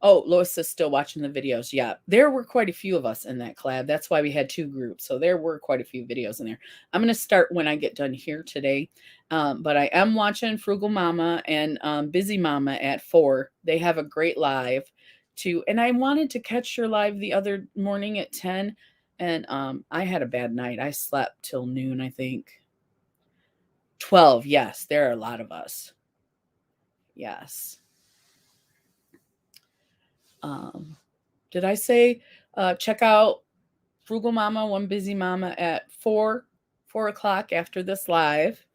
oh, Lois is still watching the videos. Yeah, there were quite a few of us in that collab. That's why we had 2 groups. So there were quite a few videos in there. I'm going to start when I get done here today. But I am watching Frugal Mama and Busy Mama at 4. They have a great live too. And I wanted to catch your live the other morning at 10. And I had a bad night. I slept till noon, I think. 12. Yes, there are a lot of us. Yes. Did I say check out Frugal Mama, One Busy Mama at 4 o'clock after this live?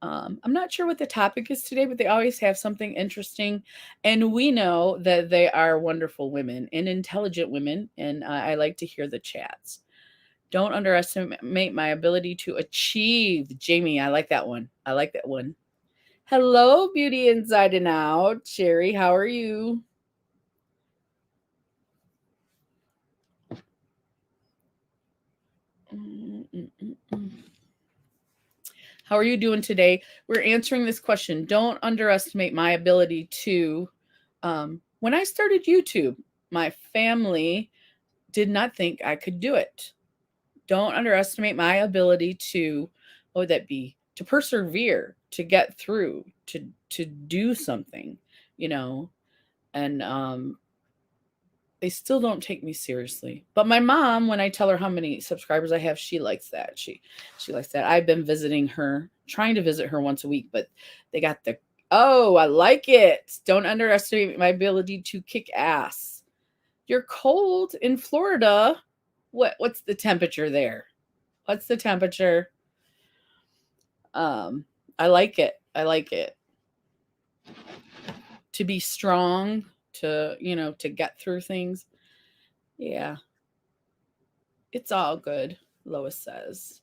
I'm not sure what the topic is today, but they always have something interesting. And we know that they are wonderful women and intelligent women. And I like to hear the chats. Don't underestimate my ability to achieve. Jamie, I like that one. I like that one. Hello, Beauty Inside and Out. Sherry, how are you? How are you doing today? We're answering this question. Don't underestimate my ability to. When I started YouTube, my family did not think I could do it. Don't underestimate my ability to, what would that be? To persevere, to get through, to do something, you know. And they still don't take me seriously. But my mom, when I tell her how many subscribers I have, she likes that. She likes that. I've been visiting her, trying to visit her once a week, but they got the oh, I like it. Don't underestimate my ability to kick ass. You're cold in Florida. What's the temperature there? What's the temperature? I like it. I like it. To be strong, to, to get through things. Yeah. It's all good, Lois says.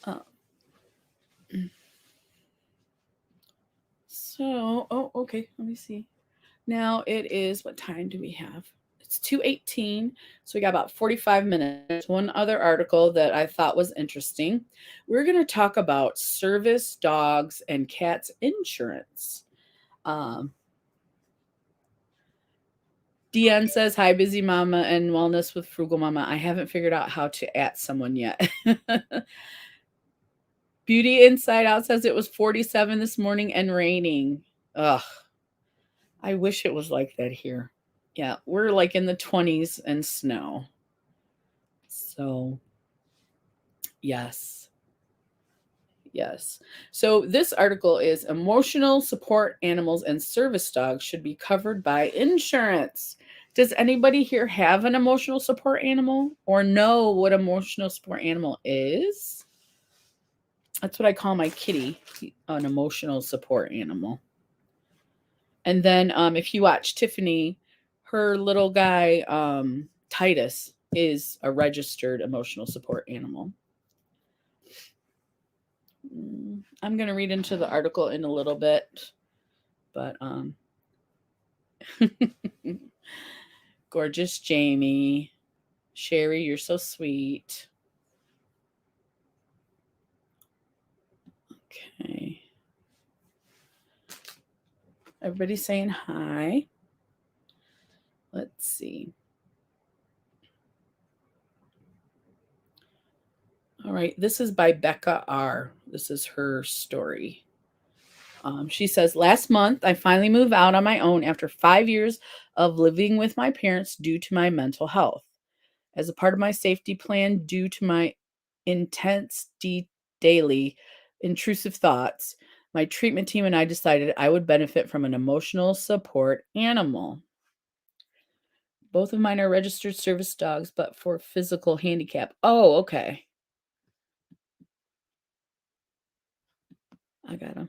Oh. So, oh, okay. Let me see. Now it is, what time do we have? It's 2:18. So we got about 45 minutes. One other article that I thought was interesting. We're going to talk about service dogs and cats insurance. Dion says, hi, Busy Mama and Wellness with Frugal Mama. I haven't figured out how to at someone yet. Beauty Inside Out says it was 47 this morning and raining. Ugh. I wish it was like that here. Yeah, we're like in the 20s and snow. So, yes. Yes. So, this article is emotional support animals and service dogs should be covered by insurance. Does anybody here have an emotional support animal or know what emotional support animal is? That's what I call my kitty, an emotional support animal. And then if you watch Tiffany, her little guy, Titus, is a registered emotional support animal. I'm going to read into the article in a little bit, but Gorgeous Jamie. Sherry, you're so sweet. Okay. Everybody's saying hi. Let's see. All right. This is by Becca R. This is her story. She says, last month, I finally moved out on my own after 5 years of living with my parents due to my mental health. As a part of my safety plan, due to my intense, daily intrusive thoughts, my treatment team and I decided I would benefit from an emotional support animal. Both of mine are registered service dogs, but for physical handicap. Oh, okay. I got them.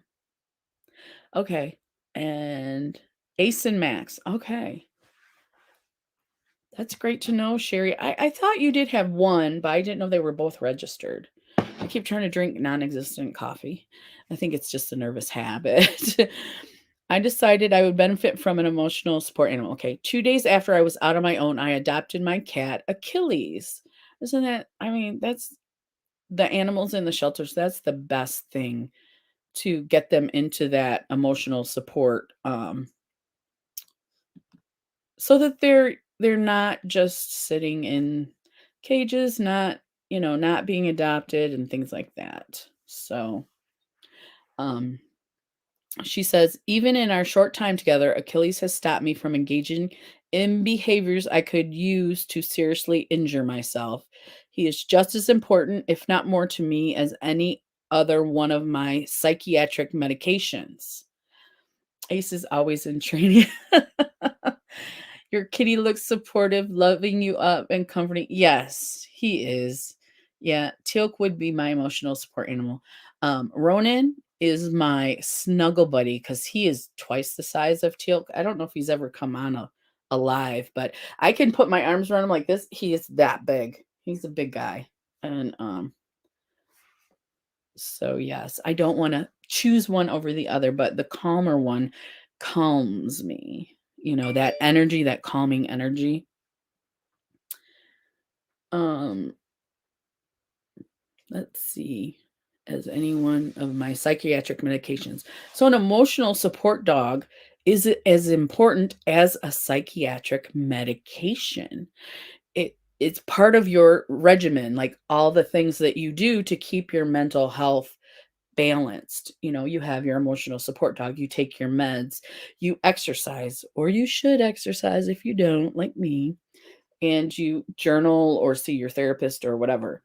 Okay. And Ace and Max. Okay. That's great to know, Sherry. I thought you did have one, but I didn't know they were both registered. I keep trying to drink non-existent coffee. I think it's just a nervous habit. I decided I would benefit from an emotional support animal. Okay. 2 days after I was out on my own, I adopted my cat, Achilles. Isn't that, I mean, that's the animals in the shelters. That's the best thing to get them into that emotional support. So that they're not just sitting in cages, not, not being adopted and things like that. So, um, she says, even in our short time together, Achilles has stopped me from engaging in behaviors I could use to seriously injure myself. He is just as important, if not more, to me as any other one of my psychiatric medications. Ace is always in training. Your kitty looks supportive, loving you up and comforting. Yes, he is. Yeah, Teal'c would be my emotional support animal. Ronan is my snuggle buddy because he is twice the size of Teal'c. I don't know if he's ever come on alive, but I can put my arms around him like this. He is that big. He's a big guy. And so yes, I don't want to choose one over the other, but the calmer one calms me. That energy, that calming energy. Um, let's see. As any one of my psychiatric medications. So an emotional support dog is as important as a psychiatric medication. It's part of your regimen, like all the things that you do to keep your mental health balanced. You have your emotional support dog, you take your meds, you exercise, or you should exercise if you don't, like me, and you journal or see your therapist or whatever.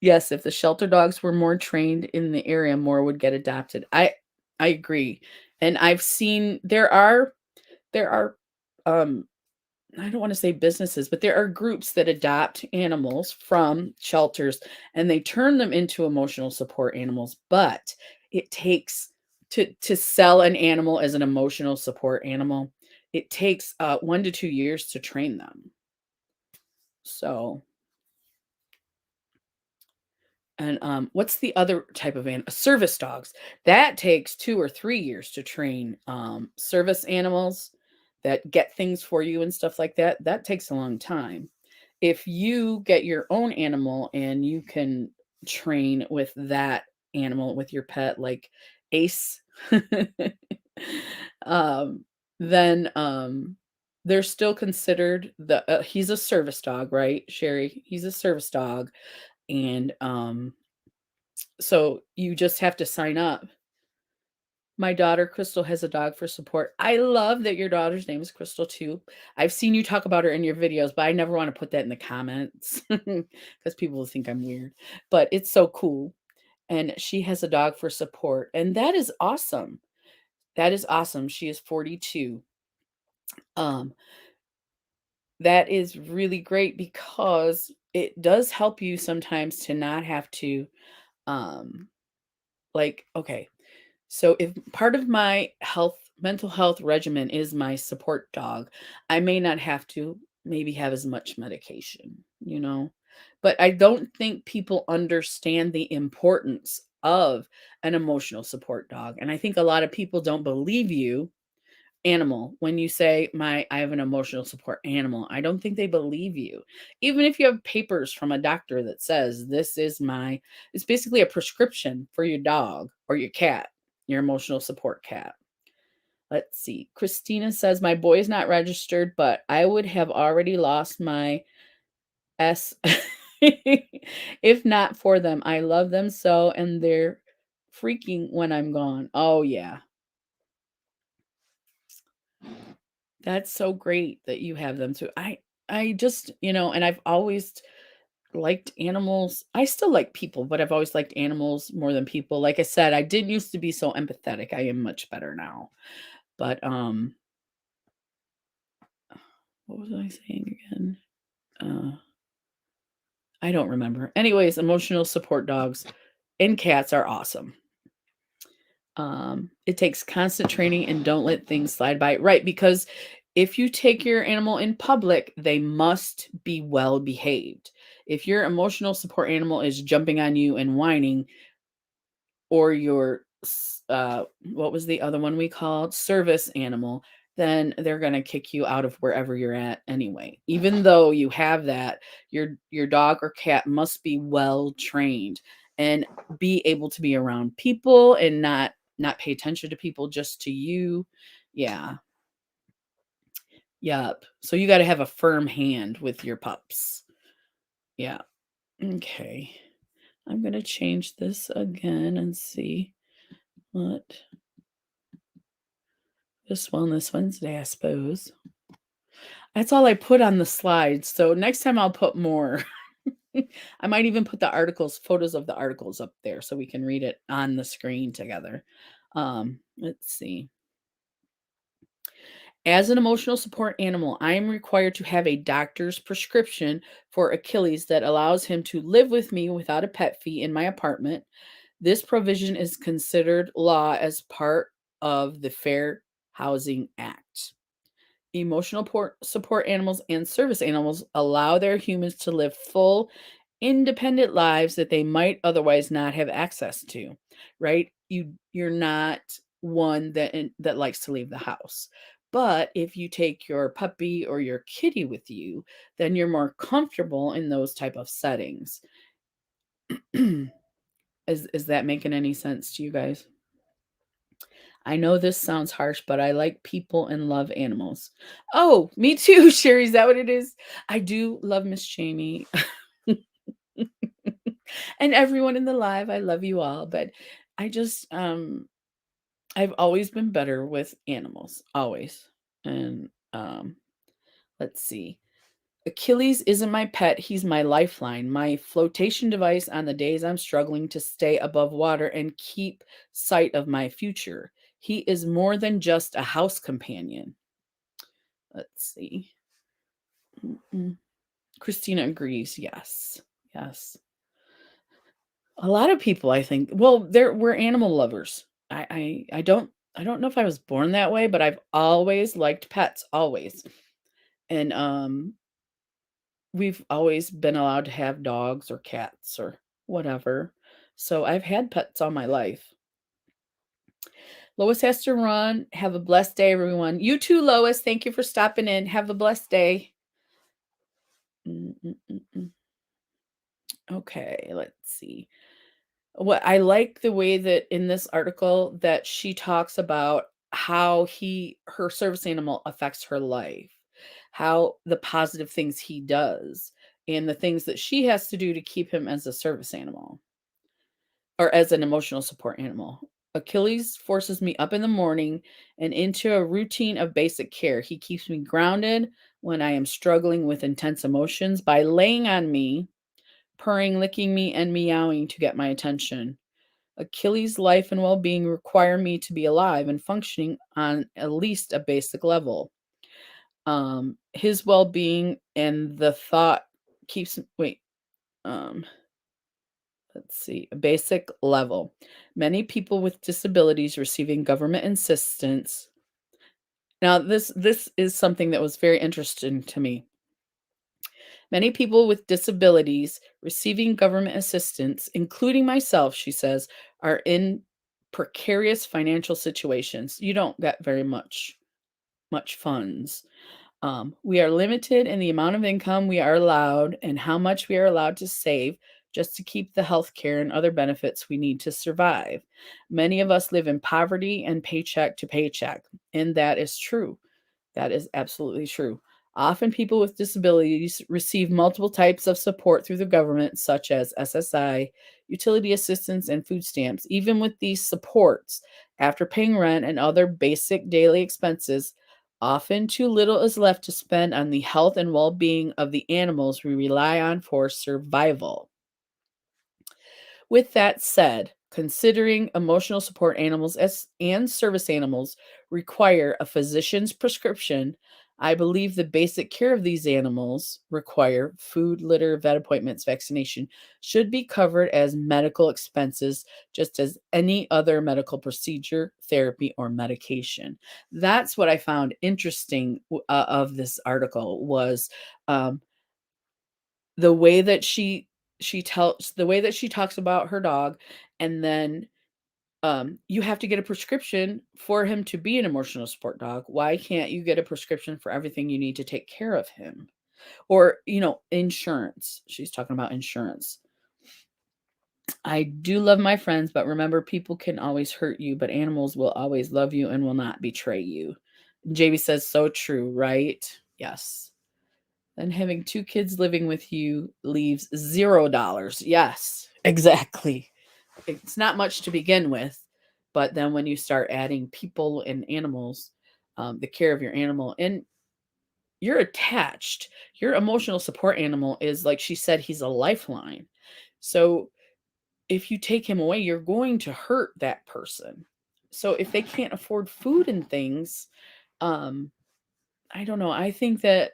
Yes, if the shelter dogs were more trained in the area, more would get adopted. I agree. And I've seen there are um I don't want to say businesses, but there are groups that adopt animals from shelters and they turn them into emotional support animals, but it takes to sell an animal as an emotional support animal, it takes 1 to 2 years to train them. So, and what's the other type of service dogs? That takes 2 or 3 years to train. Service animals that get things for you and stuff like that, that takes a long time. If you get your own animal and you can train with that animal, with your pet, like Ace, um, then they're still considered he's a service dog, right, Sherry? He's a service dog. And so you just have to sign up. My daughter Crystal has a dog for support. I love that your daughter's name is Crystal too. I've seen you talk about her in your videos, but I never want to put that in the comments because people will think I'm weird. But it's so cool. And she has a dog for support. And that is awesome. That is awesome. She is 42. Um, that is really great because it does help you sometimes to not have to um like, okay, so if part of my mental health regimen is my support dog, I may not have to maybe have as much medication. But I don't think people understand the importance of an emotional support dog. And I think a lot of people don't believe you animal. When you say I have an emotional support animal, I don't think they believe you. Even if you have papers from a doctor that says it's basically a prescription for your dog or your cat, your emotional support cat. Let's see. Christina says my boy is not registered, but I would have already lost my S if not for them. I love them so, and they're freaking when I'm gone. Oh yeah. That's so great that you have them too. I just, and I've always liked animals. I still like people, but I've always liked animals more than people. Like I said, I didn't used to be so empathetic. I am much better now. But what was I saying again? I don't remember. Anyways, emotional support dogs and cats are awesome. It takes constant training and don't let things slide by. Right, because if you take your animal in public, they must be well behaved. If your emotional support animal is jumping on you and whining, or what was the other one we called service animal, then they're going to kick you out of wherever you're at anyway. Even though you have that, your dog or cat must be well trained and be able to be around people and not pay attention to people, just to you. Yeah. Yep. So you got to have a firm hand with your pups. Yeah. Okay. I'm going to change this again and see what this Wellness Wednesday, I suppose. That's all I put on the slides. So next time I'll put more. I might even put the photos of the articles up there so we can read it on the screen together. Let's see. As an emotional support animal, I am required to have a doctor's prescription for Achilles that allows him to live with me without a pet fee in my apartment. This provision is considered law as part of the Fair Housing Act. Emotional support animals and service animals allow their humans to live full, independent lives that they might otherwise not have access to, right? You're not one that likes to leave the house. But if you take your puppy or your kitty with you, then you're more comfortable in those type of settings. Is that making any sense to you guys? I know this sounds harsh, but I like people and love animals. Oh, me too, Sherry. Is that what it is? I do love Miss Jamie. And everyone in the live. I love you all. But I just I've always been better with animals. Always. And let's see. Achilles isn't my pet, he's my lifeline, my flotation device on the days I'm struggling to stay above water and keep sight of my future. He is more than just a house companion. Let's see. Mm-mm. Christina agrees. Yes. Yes. A lot of people, I think. Well, we're animal lovers. I don't know if I was born that way, but I've always liked pets, always. And we've always been allowed to have dogs or cats or whatever. So I've had pets all my life. Lois has to run. Have a blessed day, everyone. You too, Lois. Thank you for stopping in. Have a blessed day. Mm-mm-mm-mm. Okay, let's see. What I like the way that in this article that she talks about how her service animal affects her life, how the positive things he does, and the things that she has to do to keep him as a service animal or as an emotional support animal. Achilles forces me up in the morning and into a routine of basic care. He keeps me grounded when I am struggling with intense emotions by laying on me, purring, licking me, and meowing to get my attention. Achilles' life and well being require me to be alive and functioning on at least a basic level. His well being and the thought keeps, wait, um, let's see, a basic level. Many people with disabilities receiving government assistance. Now, this is something that was very interesting to me. Many people with disabilities receiving government assistance, including myself, she says, are in precarious financial situations. You don't get very much much funds. We are limited in the amount of income we are allowed and how much we are allowed to save just to keep the health care and other benefits we need to survive. Many of us live in poverty and paycheck to paycheck, and that is true. That is absolutely true. Often people with disabilities receive multiple types of support through the government, such as SSI, utility assistance, and food stamps. Even with these supports, after paying rent and other basic daily expenses, often too little is left to spend on the health and well being of the animals we rely on for survival. With that said, considering emotional support animals and service animals require a physician's prescription, I believe the basic care of these animals require food, litter, vet appointments, vaccination should be covered as medical expenses, just as any other medical procedure, therapy, or medication. That's what I found interesting of this article was um, the way that she tells the way that she talks about her dog, and then, you have to get a prescription for him to be an emotional support dog. Why can't you get a prescription for everything you need to take care of him? Or, insurance. She's talking about insurance. I do love my friends, but remember, people can always hurt you, but animals will always love you and will not betray you. JB says, so true, right? Yes. Then having 2 kids living with you leaves $0. Yes, exactly. It's not much to begin with, but then when you start adding people and animals, the care of your animal, and you're attached. Your emotional support animal is, like she said, he's a lifeline. So if you take him away, you're going to hurt that person. So if they can't afford food and things, um, I don't know. I think that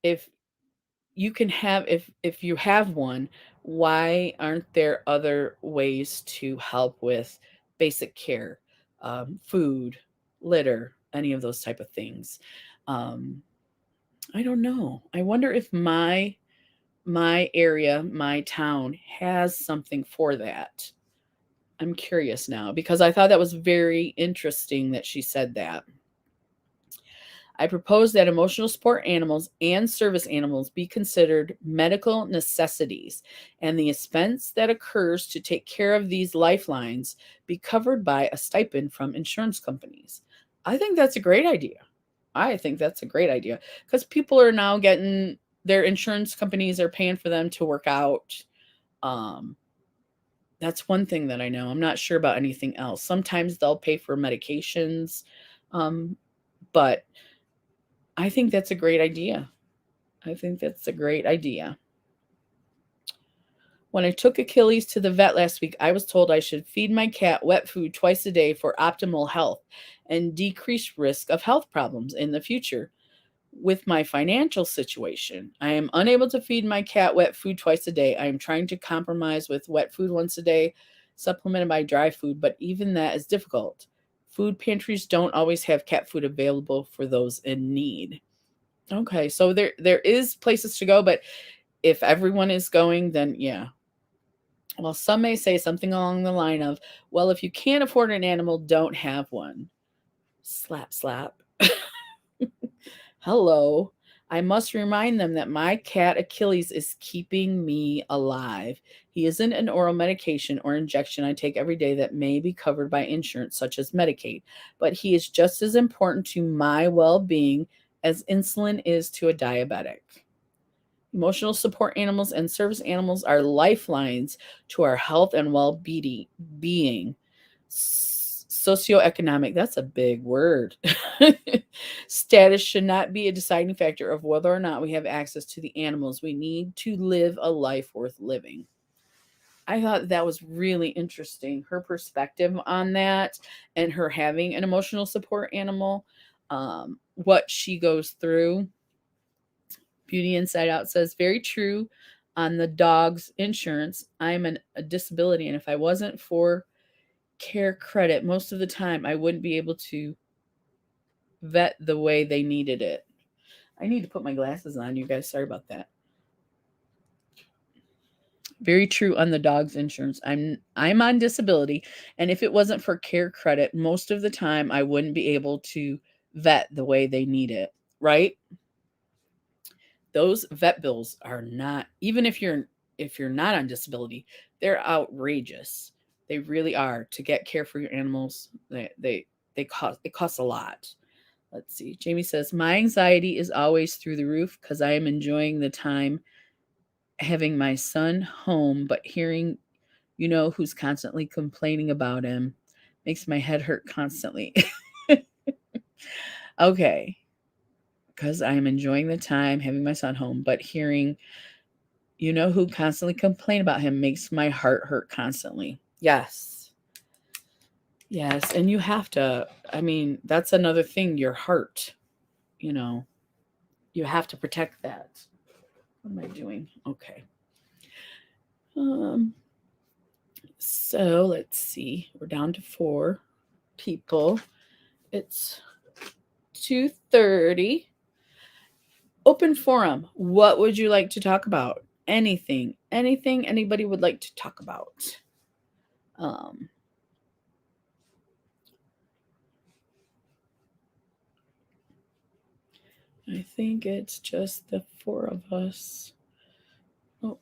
if if you have one, why aren't there other ways to help with basic care, food, litter, any of those type of things? um I don't know. I wonder if my area, my town has something for that. I'm curious now because I thought that was very interesting that she said that. I propose that emotional support animals and service animals be considered medical necessities and the expense that occurs to take care of these lifelines be covered by a stipend from insurance companies. I think that's a great idea. I think that's a great idea because people are now getting their insurance companies are paying for them to work out. Um, that's one thing that I know. I'm not sure about anything else. Sometimes they'll pay for medications, but I think that's a great idea. I think that's a great idea. When I took Achilles to the vet last week, I was told I should feed my cat wet food twice a day for optimal health and decreased risk of health problems in the future. With my financial situation, I am unable to feed my cat wet food twice a day. I am trying to compromise with wet food once a day, supplemented by dry food, but even that is difficult. Food pantries don't always have cat food available for those in need. Okay, so there is places to go, but if everyone is going, then yeah. Well, some may say something along the line of, well, if you can't afford an animal, don't have one. Slap, slap. Hello. I must remind them that my cat Achilles is keeping me alive. He isn't an oral medication or injection I take every day that may be covered by insurance, such as Medicaid, but he is just as important to my well being as insulin is to a diabetic. Emotional support animals and service animals are lifelines to our health and well-being. Socioeconomic, that's a big word. Status should not be a deciding factor of whether or not we have access to the animals we need to live a life worth living. I thought that was really interesting, her perspective on that and her having an emotional support animal, what she goes through. Beauty Inside Out says, very true on the dog's insurance. I'm a disability, and if I wasn't for care credit, most of the time I wouldn't be able to vet the way they needed it. I need to put my glasses on, you guys. Sorry about that. Very true on the dog's insurance. I'm on disability, and if it wasn't for care credit, most of the time I wouldn't be able to vet the way they need it, right? Those vet bills are not, even if you're not on disability, they're outrageous. They really are. To get care for your animals, they cost, it costs a lot. Let's see. Jamie says, my anxiety is always through the roof because I am enjoying the time having my son home, but hearing, who's constantly complaining about him makes my head hurt constantly. Okay. Because I am enjoying the time having my son home, but hearing, who constantly complain about him makes my heart hurt constantly. Yes. Yes. And you have to, that's another thing, your heart, you have to protect that. What am I doing? Okay. So let's see. We're down to 4 people. It's 2:30. Open forum. What would you like to talk about? Anything anybody would like to talk about. I think it's just the 4 of us. Oh,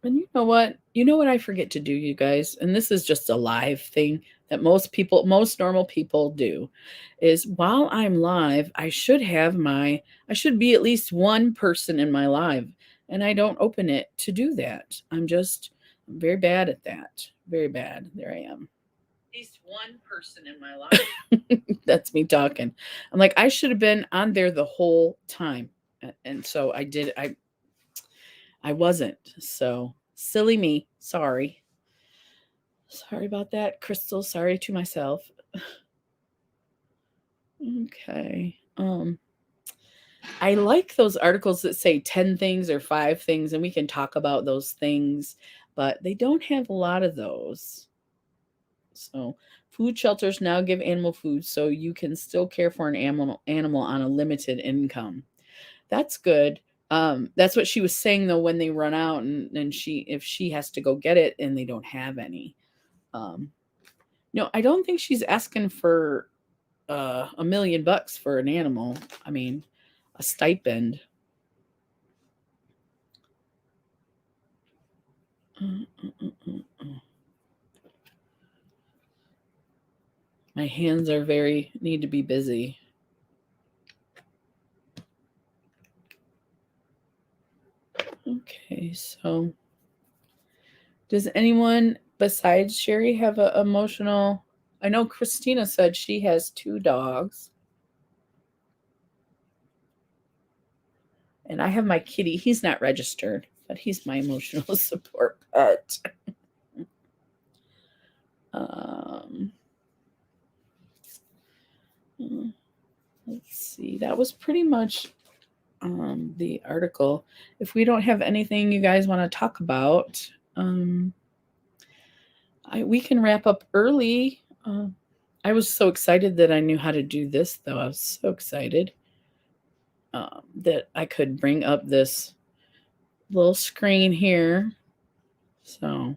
and you know what? I forget to do, you guys, and this is just a live thing that most normal people do, is while I'm live, I should be at least one person in my live, and I don't open it to do that. I'm very bad at that. Very bad. There I am. At least one person in my life. That's me talking. I'm like, I should have been on there the whole time. And so I wasn't. So silly me. Sorry. Sorry about that, Crystal. Sorry to myself. Okay. I like those articles that say 10 things or 5 things, and we can talk about those things, but they don't have a lot of those. So food shelters now give animal food so you can still care for an animal on a limited income. That's good. That's what she was saying though, when they run out and if she has to go get it and they don't have any. No, I don't think she's asking for $1 million for an animal. A stipend. My hands are need to be busy. Okay, so does anyone besides Sherry have an emotional? I know Christina said she has 2 dogs. And I have my kitty. He's not registered, but he's my emotional support pet. Let's see. That was pretty much the article. If we don't have anything you guys want to talk about, we can wrap up early. I was so excited that I knew how to do this, though. I was so excited that I could bring up this little screen here. So on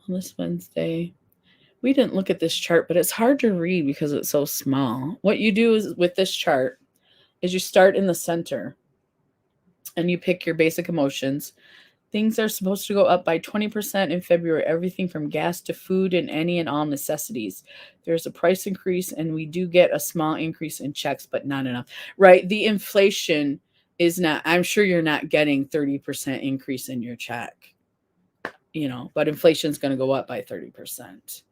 this Wednesday, we didn't look at this chart, but it's hard to read because it's so small. What you do is with this chart is you start in the center and you pick your basic emotions. Things are supposed to go up by 20% in February, everything from gas to food and any and all necessities. There's a price increase, and we do get a small increase in checks, but not enough. Right? The inflation is not, I'm sure you're not getting 30% increase in your check, but inflation's going to go up by 30%.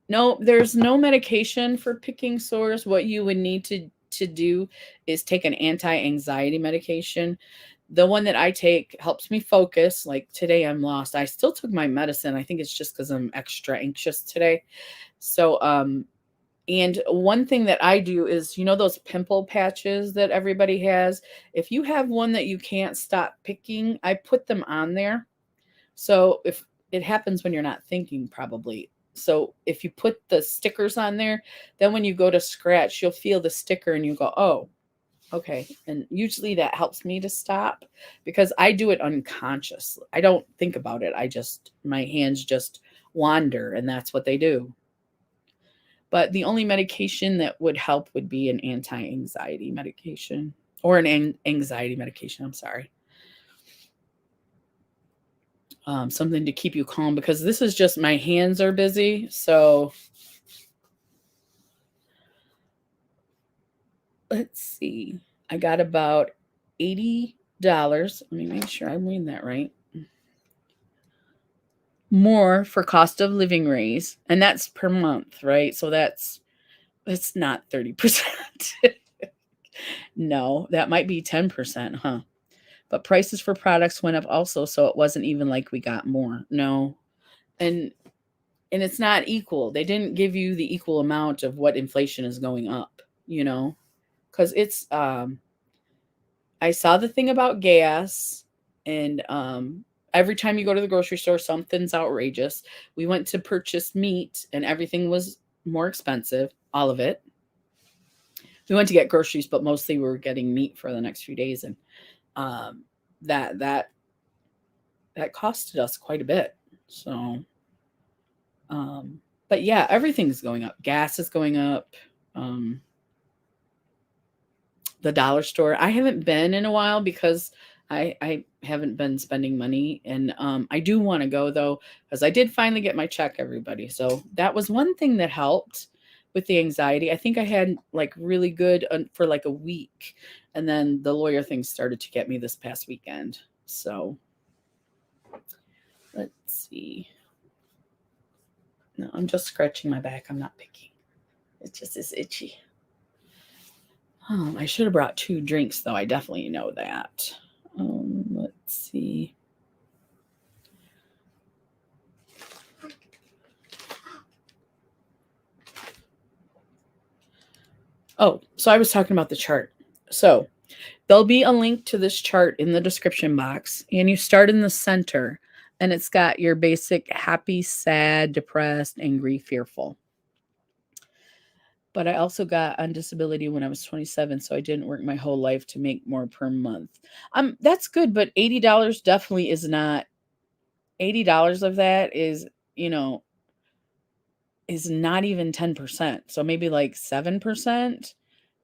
No, there's no medication for picking sores. What you would need to do is take an anti-anxiety medication. The one that I take helps me focus. Like today I'm lost. I still took my medicine. I think it's just because I'm extra anxious today. So, and one thing that I do is, those pimple patches that everybody has. If you have one that you can't stop picking, I put them on there. So if it happens when you're not thinking, probably. So if you put the stickers on there, then when you go to scratch, you'll feel the sticker and you go, oh, okay. And usually that helps me to stop because I do it unconsciously. I don't think about it. My hands just wander, and that's what they do. But the only medication that would help would be an anti-anxiety medication or an anxiety medication. I'm sorry. Something to keep you calm because this is just my hands are busy. So let's see. I got about $80. Let me make sure I'm reading that right. More for cost of living raise, and that's per month, right? So that's not 30%. No, that might be 10%, huh? But prices for products went up also, so it wasn't even like we got more. No. And it's not equal. They didn't give you the equal amount of what inflation is going up, cuz it's I saw the thing about gas and every time you go to the grocery store something's outrageous. We went to purchase meat and everything was more expensive, all of it. We went to get groceries, but mostly we were getting meat for the next few days, and um, that that that costed us quite a bit. So, but yeah, everything's going up. Gas is going up. Um, the dollar store. I haven't been in a while because I haven't been spending money, and I do want to go though because I did finally get my check. Everybody, so that was one thing that helped with the anxiety. I think I had like really good for like a week, and then the lawyer thing started to get me this past weekend. So let's see. No, I'm just scratching my back. I'm not picking. It just is itchy. I should have brought 2 drinks, though. I definitely know that. Let's see. Oh, so I was talking about the chart. So there'll be a link to this chart in the description box, and you start in the center, and it's got your basic happy, sad, depressed, angry, fearful. But I also got on disability when I was 27, so I didn't work my whole life to make more per month. That's good, but $80 definitely is not. $80 of that you know, is not even 10%. So maybe like 7%.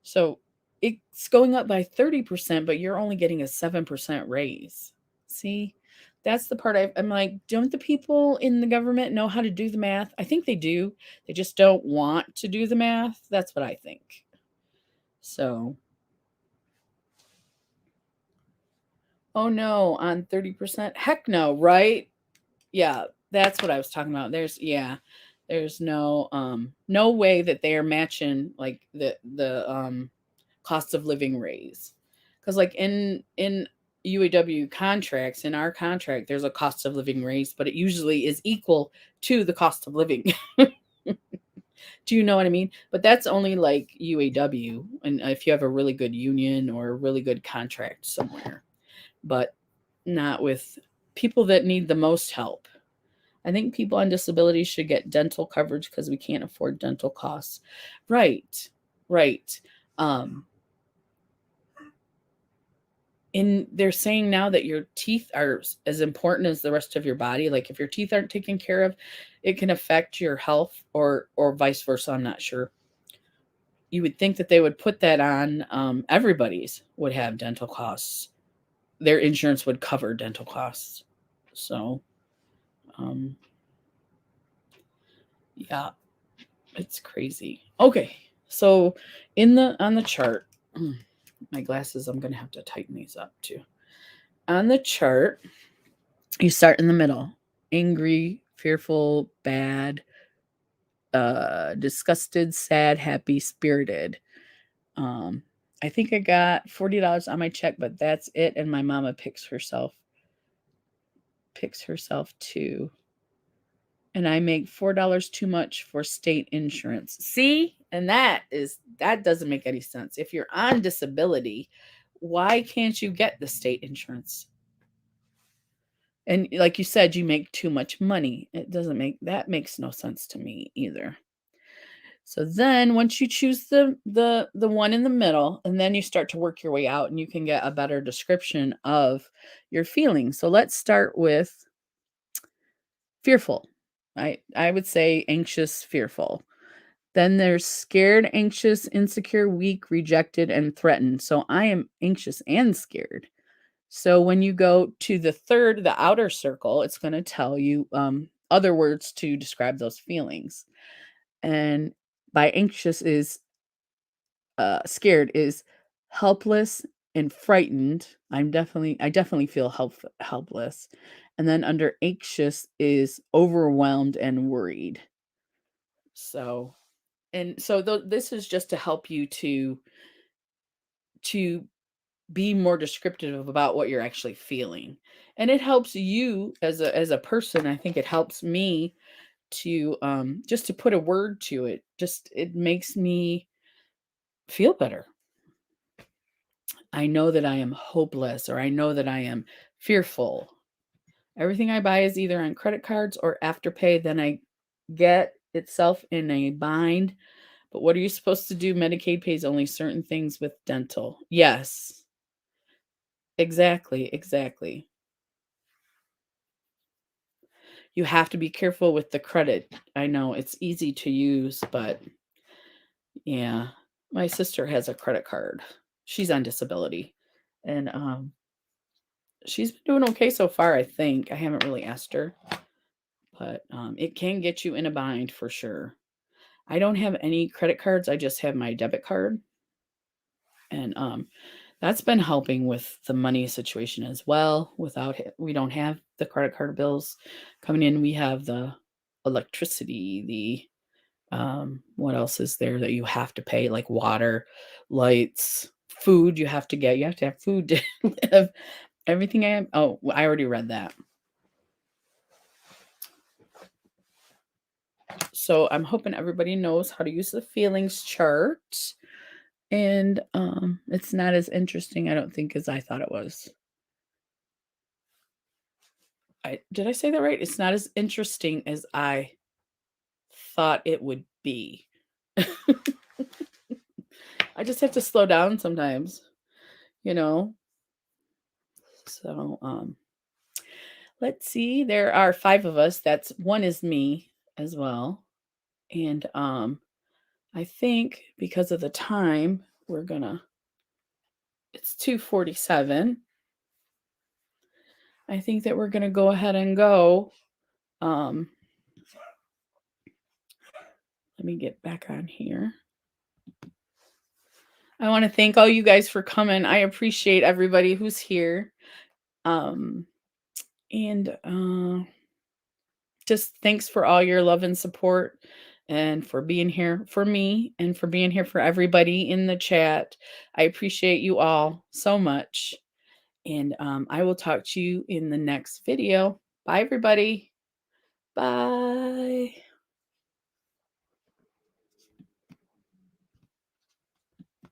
So it's going up by 30%, but you're only getting a 7% raise. See, that's the part I'm like, don't the people in the government know how to do the math? I think they do. They just don't want to do the math. That's what I think. So, oh no, on 30%. Heck no, right? Yeah, that's what I was talking about. There's no way that they are matching like the cost of living raise. Cuz like in UAW contracts, in our contract there's a cost of living raise, but it usually is equal to the cost of living. Do you know what I mean? But that's only like UAW and if you have a really good union or a really good contract somewhere. But not with people that need the most help. I think people on disability should get dental coverage because we can't afford dental costs. Right, right. Um, and they're saying now that your teeth are as important as the rest of your body. Like if your teeth aren't taken care of, it can affect your health or vice versa. I'm not sure. You would think that they would put that on everybody's would have dental costs. Their insurance would cover dental costs. So, um, yeah. It's crazy. Okay. So on the chart, my glasses, I'm gonna have to tighten these up too. On the chart, you start in the middle. Angry, fearful, bad, disgusted, sad, happy, spirited. Um, I think I got $40 on my check, but that's it. And my mama picks herself too. And I make $4 too much for state insurance. See? And that doesn't make any sense. If you're on disability, why can't you get the state insurance? And like you said, you make too much money. That makes no sense to me either. So then once you choose the one in the middle, and then you start to work your way out and you can get a better description of your feelings. So let's start with fearful. I would say anxious, fearful. Then there's scared, anxious, insecure, weak, rejected, and threatened. So I am anxious and scared. So when you go to the third, the outer circle, it's going to tell you other words to describe those feelings. And by anxious is scared is helpless and frightened. I definitely feel helpless. And then under anxious is overwhelmed and worried. So, and so this is just to help you to be more descriptive about what you're actually feeling. And it helps you as a person. I think it helps me to just to put a word to it. Just it makes me feel better. I know that I am hopeless, or I know that I am fearful. Everything I buy is either on credit cards or Afterpay. Then I get itself in a bind. But what are you supposed to do? Medicaid pays only certain things with dental. Yes, exactly, exactly. You have to be careful with the credit. I know it's easy to use, but yeah, my sister has a credit card. She's on disability, and she's been doing okay so far, I think. I haven't really asked her, but it can get you in a bind for sure. I don't have any credit cards. I just have my debit card, and that's been helping with the money situation as well. We don't have the credit card bills coming in. We have the electricity, the what else is there that you have to pay, like water, lights, food. You have to have food to live. Everything I have. Oh, I already read that. So I'm hoping everybody knows how to use the feelings chart. And it's not as interesting, I don't think, as I thought it was. Did I say that right? It's not as interesting as I thought it would be. I just have to slow down sometimes, you know. So let's see. There are 5 of us. That's one is me as well. And I think because of the time, it's 2:47. I think that we're gonna go ahead and go. Um, let me get back on here. I want to thank all you guys for coming. I appreciate everybody who's here. Um, and just thanks for all your love and support, and for being here for me, and for being here for everybody in the chat. I appreciate you all so much. And I will talk to you in the next video. Bye, everybody. Bye.